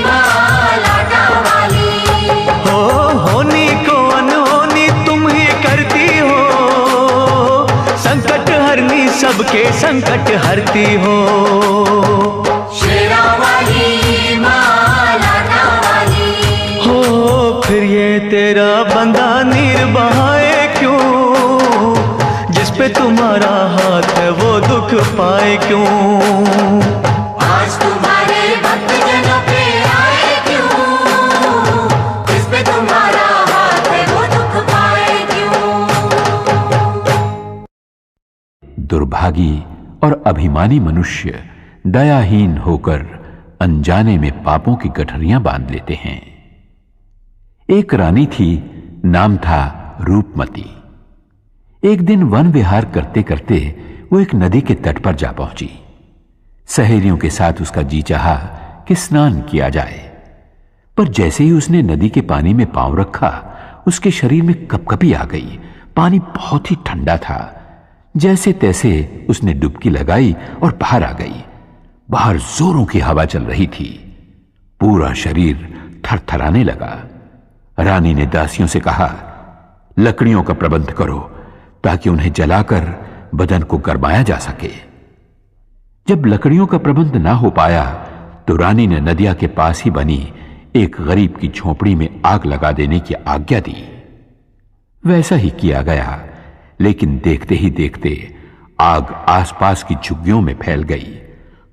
माँ, लाटा वाली, हो होनी को अनहोनी तुम ही करती हो, संकट हरनी सबके संकट हरती हो। शेरा वाली माँ, लाटा वाली, हो फिर ये तेरा बंदा नीर बहाए क्यों, जिस पे तुम्हारा हाथ है वो दुख पाए क्यों। आज तुम्हारे भक्त जनों पे आए क्यों, जिस पे तुम्हारा हाथ है वो दुख पाए क्यों। दुर्भागी और अभिमानी मनुष्य दयाहीन होकर अनजाने में पापों की गठरियां बांध लेते हैं। एक रानी थी, नाम था रूपमती। एक दिन वन विहार करते करते वो एक नदी के तट पर जा पहुंची। सहेलियों के साथ उसका जी चाहा कि स्नान किया जाए, पर जैसे ही उसने नदी के पानी में पांव रखा उसके शरीर में कपकपी आ गई। पानी बहुत ही ठंडा था। जैसे तैसे उसने डुबकी लगाई और बाहर आ गई। बाहर जोरों की हवा चल रही थी। पूरा शरीर थरथराने लगा। रानी ने दासियों से कहा, लकड़ियों का प्रबंध करो ताकि उन्हें जलाकर बदन को गरमाया जा सके। जब लकड़ियों का प्रबंध ना हो पाया तो रानी ने नदिया के पास ही बनी एक गरीब की झोपड़ी में आग लगा देने की आज्ञा दी। वैसा ही किया गया, लेकिन देखते ही देखते आग आसपास की झुग्गियों में फैल गई।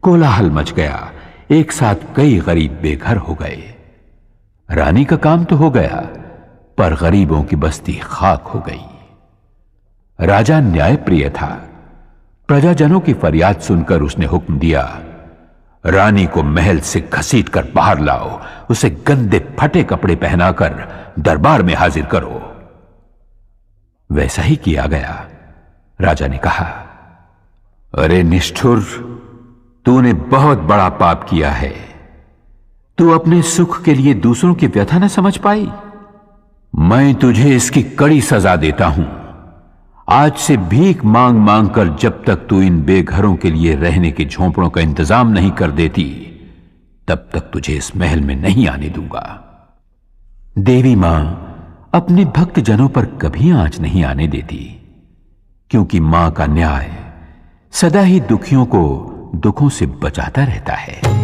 कोलाहल मच गया। एक साथ कई गरीब बेघर हो गए। रानी का काम तो हो गया, पर गरीबों की बस्ती खाक हो गई। राजा न्यायप्रिय था। प्रजाजनों की फरियाद सुनकर उसने हुक्म दिया, रानी को महल से घसीटकर बाहर लाओ, उसे गंदे फटे कपड़े पहनाकर दरबार में हाजिर करो। वैसा ही किया गया। राजा ने कहा, अरे निष्ठुर, तूने बहुत बड़ा पाप किया है। तू अपने सुख के लिए दूसरों की व्यथा न समझ पाई। मैं तुझे इसकी कड़ी सजा देता हूं। आज से भीख मांग मांग कर जब तक तू इन बेघरों के लिए रहने के झोंपड़ों का इंतजाम नहीं कर देती, तब तक तुझे इस महल में नहीं आने दूंगा। देवी मां अपने भक्त जनों पर कभी आंच नहीं आने देती, क्योंकि मां का न्याय सदा ही दुखियों को दुखों से बचाता रहता है।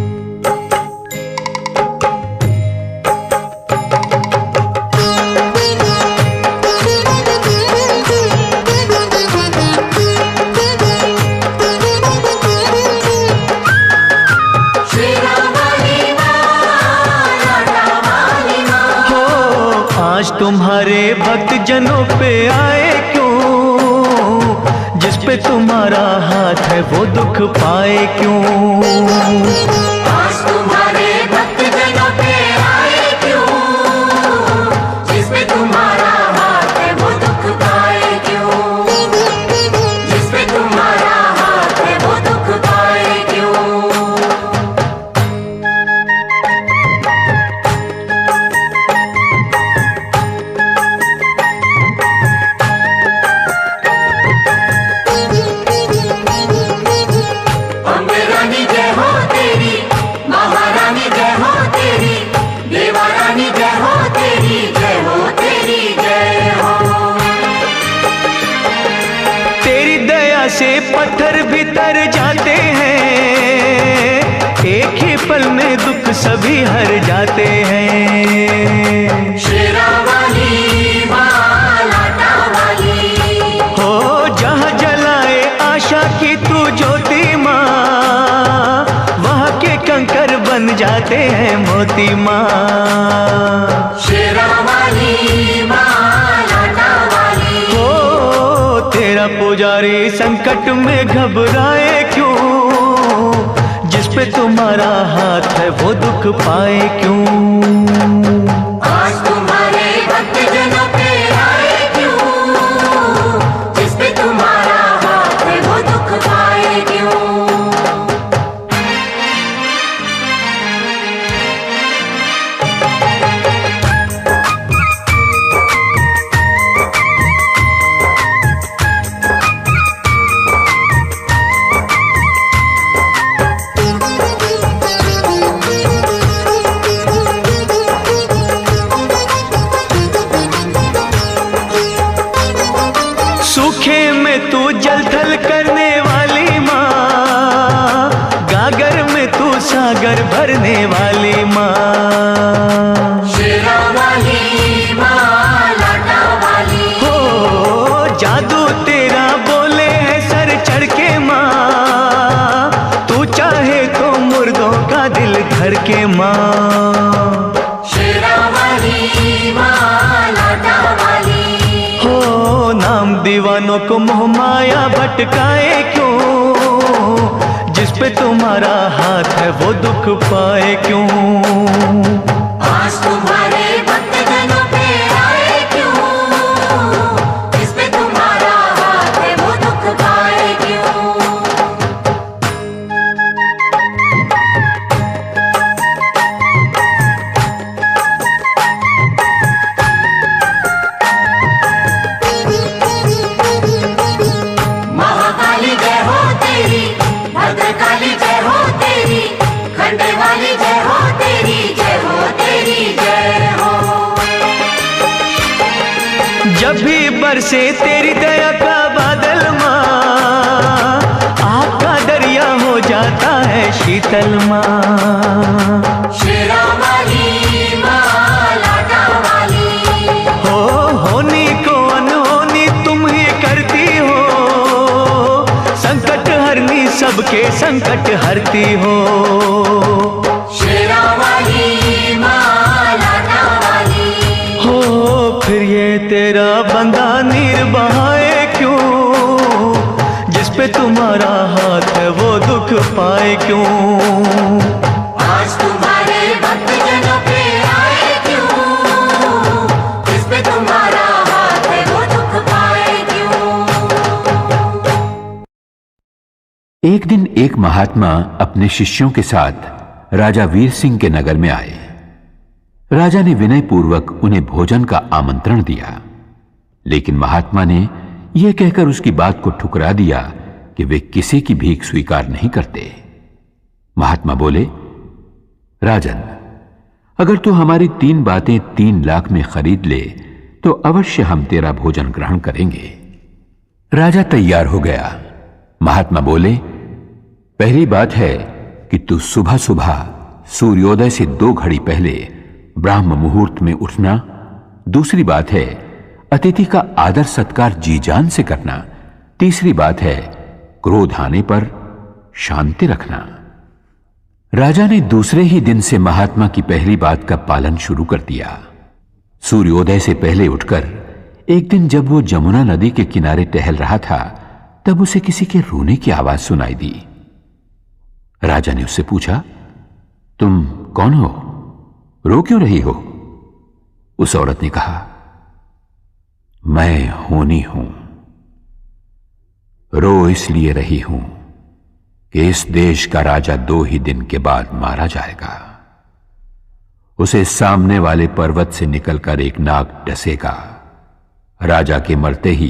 आज तुम्हारे भक्त जनों पे आए क्यों, जिस पे तुम्हारा हाथ है वो दुख पाए क्यों। आज तुम्हारे भक्त जनों पे आए क्यों, जिस पे तुम्हारा हाथ है वो दुख पाए क्यों, जिस पे तुम्हारा हाथ है वो दुख पाए क्यों। से पत्थर भी तर जाते हैं, एक ही पल में दुख सभी हर जाते हैं। शेरा वाली मां, लाटा वाली, हो जहाँ जलाए आशा की तू ज्योति कंकर बन जाते हैं मोती माँ। शेरा वाली माँ लाटा वाली। हो तेरा पुजारी संकट में घबराए क्यों, जिस पे तुम्हारा हाथ है वो दुख पाए क्यों। आज तुम्हारे भक्त जनों पे आए क्यों, जिस पे तुम्हारा हाथ है वो दुख पाए क्यों। सूखे में तू जल थल करने वाली माँ, गागर में तू सागर भरने वाली माँ। शेरा वाली माँ लाटा वाली। हो जादू तेरा बोले है सर चढ़ के माँ, तू चाहे तो मुर्दों का दिल धर के माँ। शेरा वाली माँ लाटा वाली। हो नाम दीवानों को मोह माया भटकाए क्यों, जिस पे तुम्हारा हाथ है वो दुख पाए क्यों। आज तुम्हारे भक्त जनों पे आए क्यों, जिस पे तुम्हारा हाथ है वो दुख पाए क्यों। महाकाली जय हो तेरी, भद्रकाली जय हो तेरी, खंडे वाली जय हो तेरी, जय हो तेरी जय हो। जब भी बरसे तेरी दया का बादल माँ, आपका दरिया हो जाता है शीतल माँ। शेरा वाली माँ लाटा वाली। हो होनी को अनहोनी तुम ही करती हो, संकट हरनी सबके संकट हरती हो। शेरा वाली माँ लाटा वाली। हो फिर ये तेरा बंदा नीर बहाए क्यों, जिस पे तुम्हारा हाथ है वो दुख पाए क्यों। आज तुम्हारे भक्त जनों पे आए क्यों, जिस पे तुम्हारा हाथ है वो दुख पाए क्यों। एक दिन एक महात्मा अपने शिष्यों के साथ राजा वीर सिंह के नगर में आए। राजा ने विनय पूर्वक उन्हें भोजन का आमंत्रण दिया, लेकिन महात्मा ने यह कहकर उसकी बात को ठुकरा दिया कि वे किसी की भीख स्वीकार नहीं करते। महात्मा बोले, राजन, अगर तू हमारी 3 बातें 3 लाख में खरीद ले तो अवश्य हम तेरा भोजन ग्रहण करेंगे। राजा तैयार हो गया। महात्मा बोले, पहली बात है कि तू सुबह सुबह सूर्योदय से 2 घड़ी पहले ब्राह्म मुहूर्त में उठना। दूसरी बात है अतिथि का आदर सत्कार जी जान से करना। तीसरी बात है क्रोध आने पर शांति रखना। राजा ने दूसरे ही दिन से महात्मा की पहली बात का पालन शुरू कर दिया। सूर्योदय से पहले उठकर एक दिन जब वो जमुना नदी के किनारे टहल रहा था, तब उसे किसी के रोने की आवाज सुनाई दी। राजा ने उससे पूछा, तुम कौन हो? रो क्यों रही हो? उस औरत ने कहा, मैं होनी हूं। रो इसलिए रही हूं कि इस देश का राजा 2 ही दिन के बाद मारा जाएगा। उसे सामने वाले पर्वत से निकलकर एक नाग डसेगा। राजा के मरते ही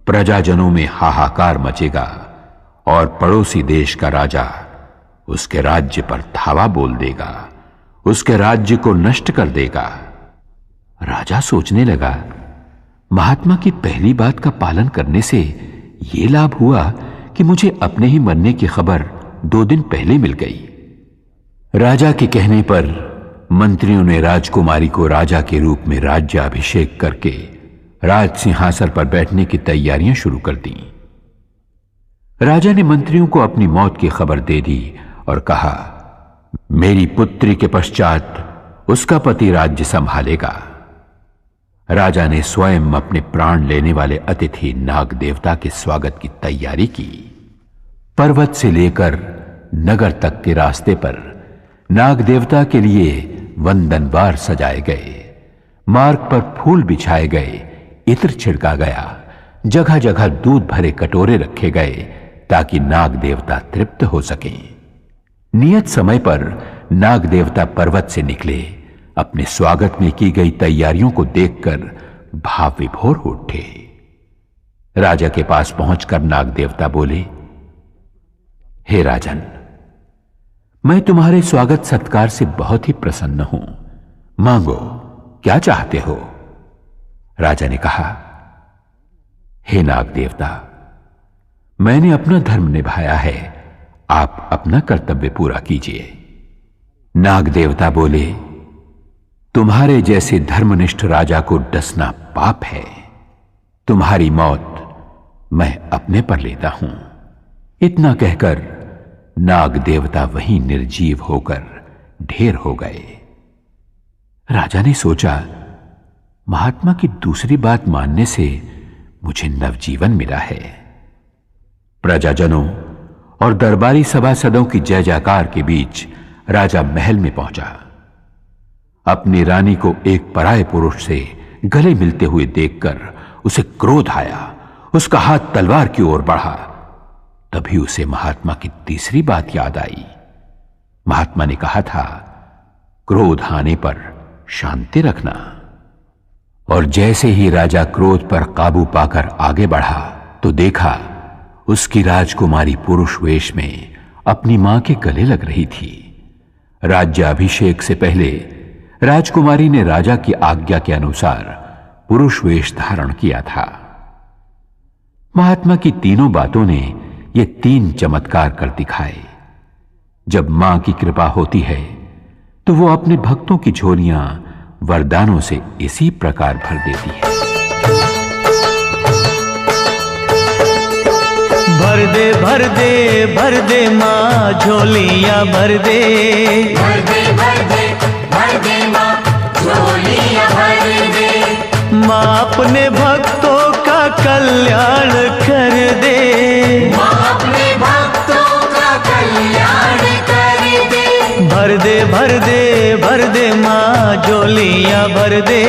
प्रजाजनों में हाहाकार मचेगा और पड़ोसी देश का राजा उसके राज्य पर धावा बोल देगा, उसके राज्य को नष्ट कर देगा। राजा सोचने लगा, महात्मा की पहली बात का पालन करने से यह लाभ हुआ कि मुझे अपने ही मरने की खबर 2 दिन पहले मिल गई। राजा के कहने पर मंत्रियों ने राजकुमारी को राजा के रूप में राज्याभिषेक करके राज सिंहासन पर बैठने की तैयारियां शुरू कर दी। राजा ने मंत्रियों को अपनी मौत की खबर दे दी और कहा, मेरी पुत्री के पश्चात उसका पति राज्य संभालेगा। राजा ने स्वयं अपने प्राण लेने वाले अतिथि नाग देवता के स्वागत की तैयारी की। पर्वत से लेकर नगर तक के रास्ते पर नाग देवता के लिए वंदनवार सजाए गए, मार्ग पर फूल बिछाए गए, इत्र छिड़का गया, जगह जगह दूध भरे कटोरे रखे गए ताकि नाग देवता तृप्त हो सकें। नियत समय पर नाग देवता पर्वत से निकले, अपने स्वागत में की गई तैयारियों को देखकर भाव विभोर हो उठे। राजा के पास पहुंचकर नाग देवता बोले, हे राजन, मैं तुम्हारे स्वागत सत्कार से बहुत ही प्रसन्न हूं। मांगो, क्या चाहते हो? राजा ने कहा, हे नाग देवता, मैंने अपना धर्म निभाया है, आप अपना कर्तव्य पूरा कीजिए। नाग देवता बोले, तुम्हारे जैसे धर्मनिष्ठ राजा को डसना पाप है। तुम्हारी मौत मैं अपने पर लेता हूं। इतना कहकर नाग देवता वहीं निर्जीव होकर ढेर हो गए। राजा ने सोचा, महात्मा की दूसरी बात मानने से मुझे नवजीवन मिला है। प्रजाजनों और दरबारी सभासदों की जय जयकार के बीच राजा महल में पहुंचा। अपनी रानी को एक पराये पुरुष से गले मिलते हुए देखकर उसे क्रोध आया। उसका हाथ तलवार की ओर बढ़ा। तभी उसे महात्मा की तीसरी बात याद आई। महात्मा ने कहा था, क्रोध आने पर शांति रखना। और जैसे ही राजा क्रोध पर काबू पाकर आगे बढ़ा तो देखा उसकी राजकुमारी पुरुष वेश में अपनी मां के गले लग रही थी। राज्याभिषेक से पहले राजकुमारी ने राजा की आज्ञा के अनुसार पुरुष वेश धारण किया था। महात्मा की तीनों बातों ने ये 3 चमत्कार कर दिखाए। जब मां की कृपा होती है तो वो अपने भक्तों की झोलियां वरदानों से इसी प्रकार भर देती है। भर दे भर दे भर दे माँ झोलियां भर दे, भर दे भर दे भर दे माँ झोलियां भर दे। माँ अपने भक्तों का कल्याण कर दे, माँ अपने भक्तों का कल्याण कर दे। भर दे भर दे भर दे माँ झोलियां भर दे,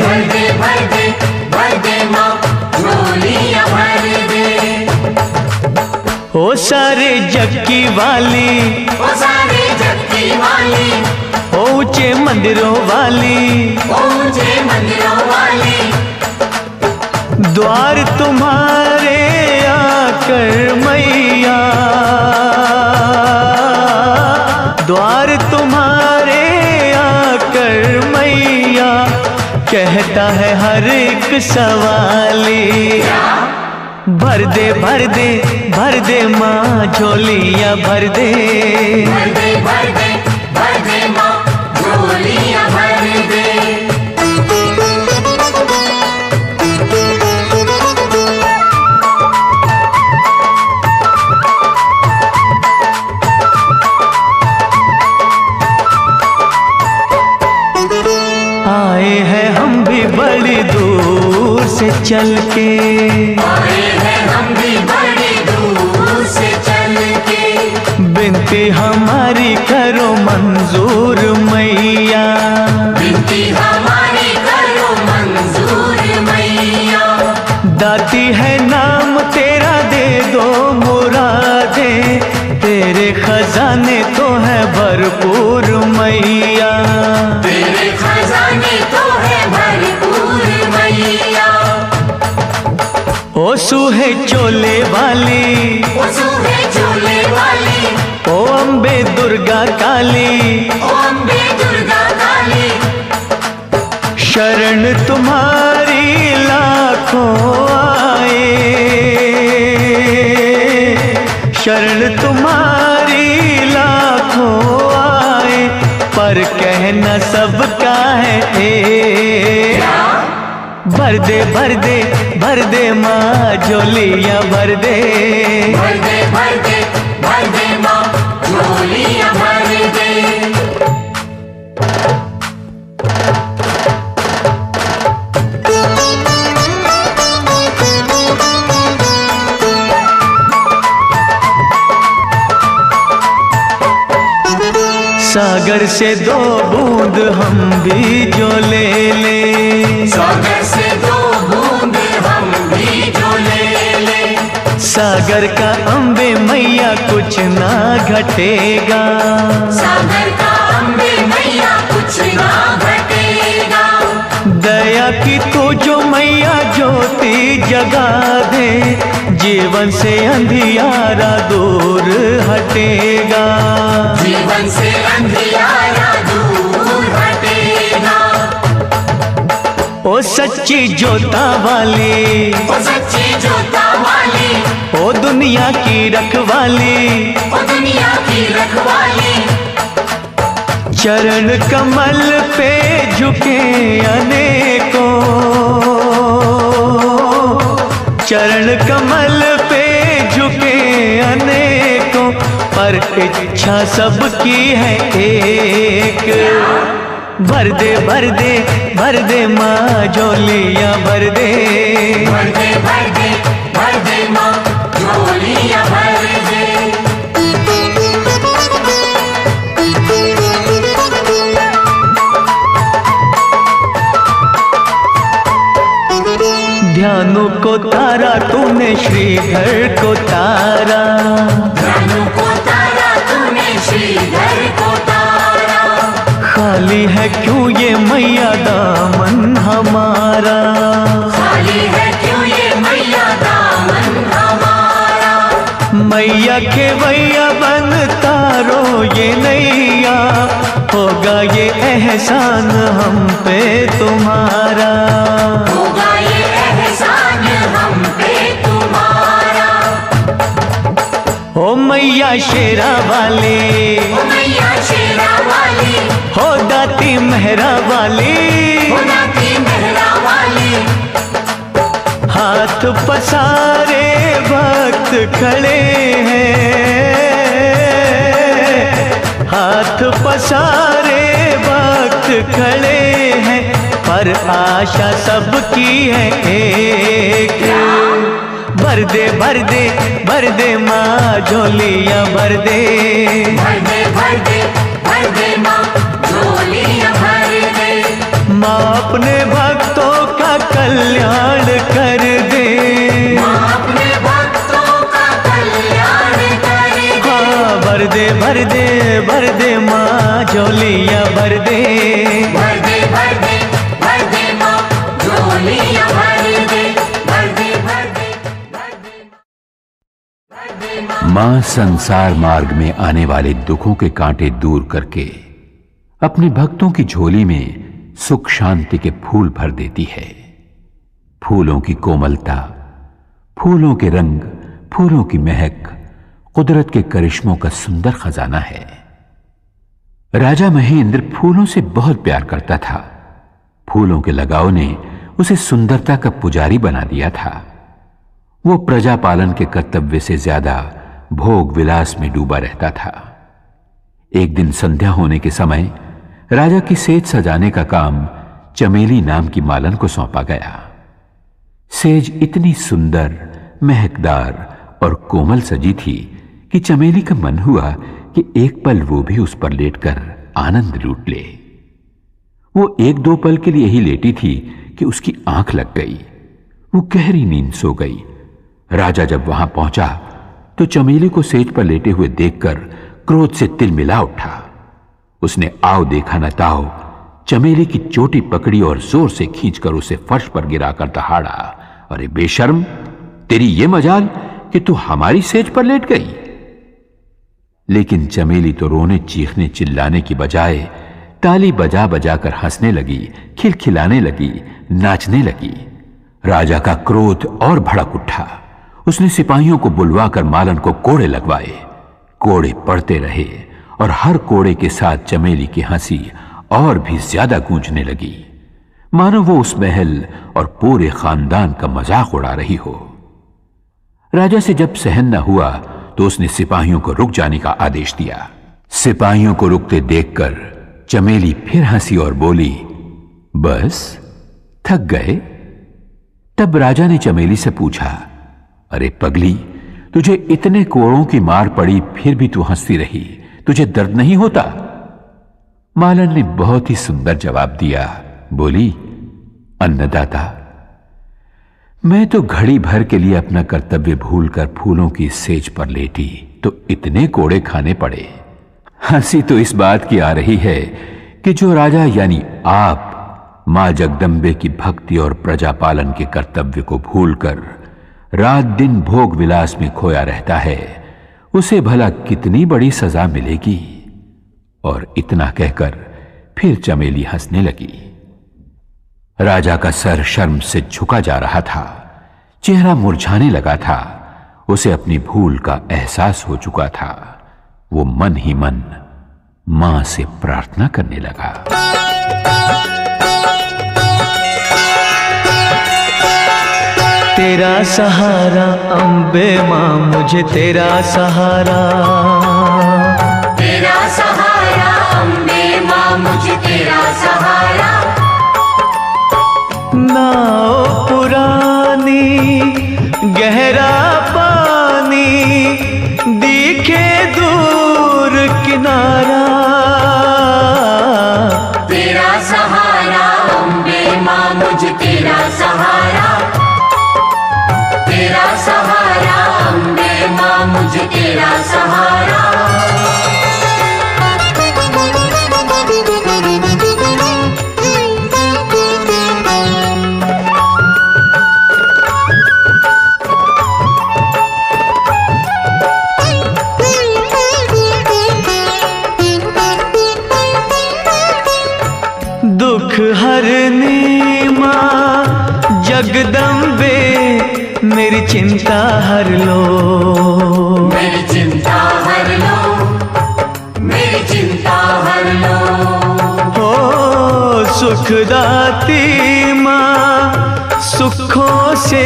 भर दे भर दे भर दे माँ झोलियां भर दे। ओ सारे जग की वाली, ओ सारे जग की वाली, ओ ऊंचे मंदिरों वाली, ऊंचे मंदिरों वाली। द्वार तुम्हारे आकर मैया, द्वार तुम्हारे आकर मैया, कहता है हर एक सवाली। भर दे भर दे भर दे माँ झोलियां भर दे, भर दे भर दे भर दे माँ झोलियां भर दे। आए हैं हम भी बड़ी दूर से चल के, आए हैं हम भी बड़ी दूर से चल के। बिनती हमारी करो मंजूर मैया, बिनती हमारी करो मंजूर मैया। दाती है नाम तेरा दे दो मुरादें, तेरे खजाने तो है भरपूर मैया, तेरे खजाने तो है भरपूर मैया। ओ सूहे चोले वाली, ओ सूहे चोले वाली, ओ अम्बे दुर्गा काली, ओ अम्बे दुर्गा काली। शरण तुम्हारी लाखों आए, शरण तुम्हारी लाखों आए, पर कहना सबका है एक। भर दे भर दे भर दे माँ झोलियां भर दे, भर दे भर दे भर दे माँ झोलियां भर दे। सागर से 2 बूंद हम भी जो ले ले, सागर से 2 बूंद हम भी जो ले ले। सागर का अम्बे मैया कुछ ना घटेगा, सागर का अम्बे मैया कुछ ना घटेगा। दया की तू जो मैया ज्योति जगा दे, जीवन से अंधियारा दूर हटेगा, जीवन से अंधियारा दूर हटेगा। ओ सच्ची जोता वाली, ओ सच्ची जोता वाली, ओ दुनिया की रखवाली, ओ दुनिया की रखवाली। चरण कमल पे झुके अनेकों, चरण कमल पे झुके अनेकों, पर इच्छा सबकी है एक। भर दे भर दे भर दे माँ झोलियाँ भर दे, भर दे भर दे भर दे माँ झोलियाँ भर दे। ध्यानु को तारा तूने श्रीधर को तारा, ध्यानु को तारा तूने श्रीधर को तारा। खाली है क्यों ये मैया दामन हमारा, खाली है क्यों ये मैया दामन हमारा। मैया के भैया बन तारो ये नैया, होगा ये एहसान हम पे तुम्हारा, होगा ये एहसान हम पे तुम्हारा। ओ मैया शेरा वाली, ओ मैया शेरा वाली, हो दाती मेहरा वाली, हो दाती मेहरा वाली। हाथ पसारे भक्त खड़े हैं, हाथ पसारे भक्त खड़े हैं, पर आशा सबकी है एक। भर दे भर दे भर दे माँ झोलियाँ भर दे, भर दे भर दे भर दे माँ झोलियाँ भर दे। माँ अपने भक्तों का कल्याण कर दे, माँ अपने भक्तों का कल्याण कर दे। हाँ भर दे भर दे भर दे माँ झोलियाँ भर दे, भर दे भर दे भर दे माँ झोलियाँ भर दे। भर दे भर दे भर दे भर दे माँ। मां संसार मार्ग में आने वाले दुखों के कांटे दूर करके अपने भक्तों की झोली में सुख शांति के फूल भर देती है। फूलों की कोमलता, फूलों के रंग, फूलों की महक कुदरत के करिश्मों का सुंदर खजाना है। राजा महेंद्र फूलों से बहुत प्यार करता था। फूलों के लगाव ने उसे सुंदरता का पुजारी बना दिया था। वो प्रजा पालन के कर्तव्य से ज्यादा भोग विलास में डूबा रहता था। एक दिन संध्या होने के समय राजा की सेज सजाने का काम चमेली नाम की मालन को सौंपा गया। सेज इतनी सुंदर, महकदार और कोमल सजी थी कि चमेली का मन हुआ कि एक पल वो भी उस पर लेटकर आनंद लूट ले। वो 1-2 पल के लिए ही लेटी थी कि उसकी आंख लग गई। वो गहरी नींद सो गई। राजा जब वहां पहुंचा तो चमेली को सेज पर लेटे हुए देखकर क्रोध से तिलमिला उठा। उसने आओ देखा न ताओ चमेली की चोटी पकड़ी और जोर से खींचकर उसे फर्श पर गिराकर दहाड़ा। अरे बेशर्म, तेरी ये मजाल कि तू हमारी सेज पर लेट गई। लेकिन चमेली तो रोने चीखने चिल्लाने की बजाय ताली बजा बजा कर हंसने लगी, खिलखिलाने लगी, नाचने लगी। राजा का क्रोध और भड़क उठा। उसने सिपाहियों को बुलवाकर मालन को कोड़े लगवाए। कोड़े पड़ते रहे और हर कोड़े के साथ चमेली की हंसी और भी ज्यादा गूंजने लगी, मानो वो उस महल और पूरे खानदान का मजाक उड़ा रही हो। राजा से जब सहन न हुआ तो उसने सिपाहियों को रुक जाने का आदेश दिया। सिपाहियों को रुकते देखकर चमेली फिर हंसी और बोली, बस थक गए? तब राजा ने चमेली से पूछा, अरे पगली, तुझे इतने कोड़ों की मार पड़ी फिर भी तू हंसती रही, तुझे दर्द नहीं होता? मालन ने बहुत ही सुंदर जवाब दिया। बोली, अन्नदाता, मैं तो घड़ी भर के लिए अपना कर्तव्य भूलकर फूलों की सेज पर लेटी तो इतने कोड़े खाने पड़े। हंसी तो इस बात की आ रही है कि जो राजा यानी आप मां जगदम्बे की भक्ति और प्रजापालन के कर्तव्य को भूलकर रात दिन भोग विलास में खोया रहता है, उसे भला कितनी बड़ी सजा मिलेगी। और इतना कहकर फिर चमेली हंसने लगी। राजा का सर शर्म से झुका जा रहा था, चेहरा मुरझाने लगा था। उसे अपनी भूल का एहसास हो चुका था। वो मन ही मन मां से प्रार्थना करने लगा। तेरा सहारा अम्बे मां, मुझे तेरा सहारा। तेरा सहारा अम्बे मां, मुझे तेरा सहारा। नाव पुरानी गहरा पानी, दिखे दूर किनारा। तेरा सहारा अम्बे मां, मुझे तेरा सहारा। तेरा सहारा अम्बे मां, मुझे तेरा सहारा। दुख हरनी मां जगदम्बे, मेरी चिंता हर लो। मेरी चिंता हर लो, मेरी चिंता हर लो। हो सुखदाती मां, सुखों से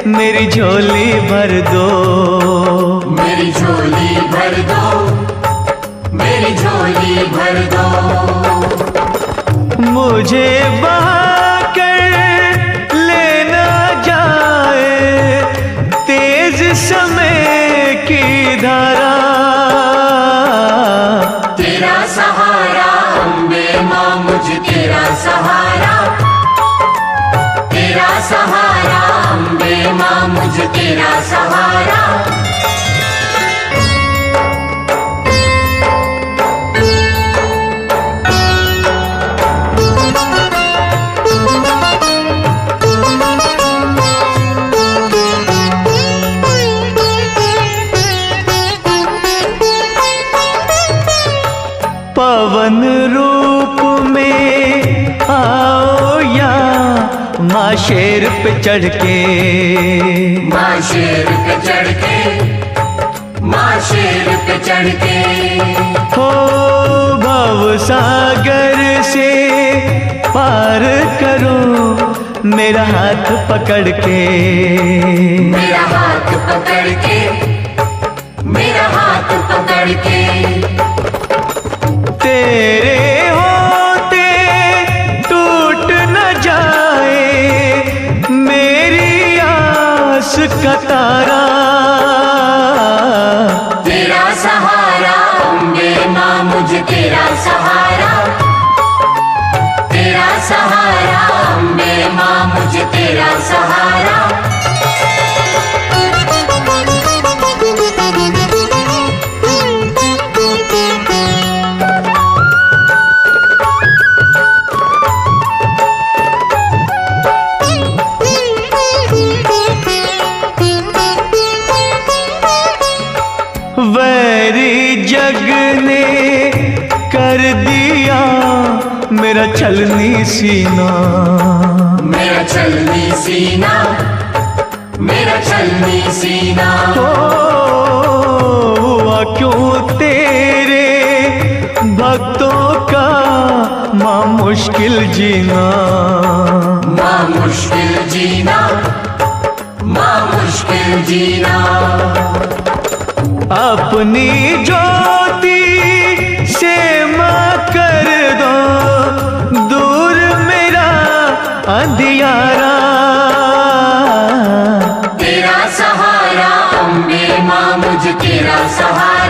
मेरी झोली भर दो। मेरी झोली भर दो, मेरी झोली भर दो। मुझे बहाकर लेना जाए तेज समय की धारा। तेरा सहारा अम्बे मां, मुझे तेरा सहारा। तेरा सहारा अम्बे मां, मुझे तेरा सहारा। पवन रूप में आओ या माँ शेर पे चढ़ के। माँ शेर पे चढ़ के, माँ शेर पे चढ़ के। हो भव सागर से पार करो मेरा हाथ पकड़ के। मेरा हाथ पकड़ के, मेरा हाथ पकड़ के। तेरे होते टूट न जाए मेरी आस का तारा। तेरा सहारा अम्बे मां, मुझे तेरा सहारा। तेरा सहारा अम्बे मां, मुझे तेरा सहारा। वैरी जग ने कर दिया मेरा छलनी सीना। मेरा छलनी सीना, मेरा छलनी सीना। हुआ क्यों तेरे भक्तों का माँ मुश्किल जीना। माँ मुश्किल जीना, माँ मुश्किल जीना। अपनी ज्योति से माँ कर दो दूर मेरा अंधियारा। तेरा सहारा अम्बे मां, मुझे तेरा सहारा।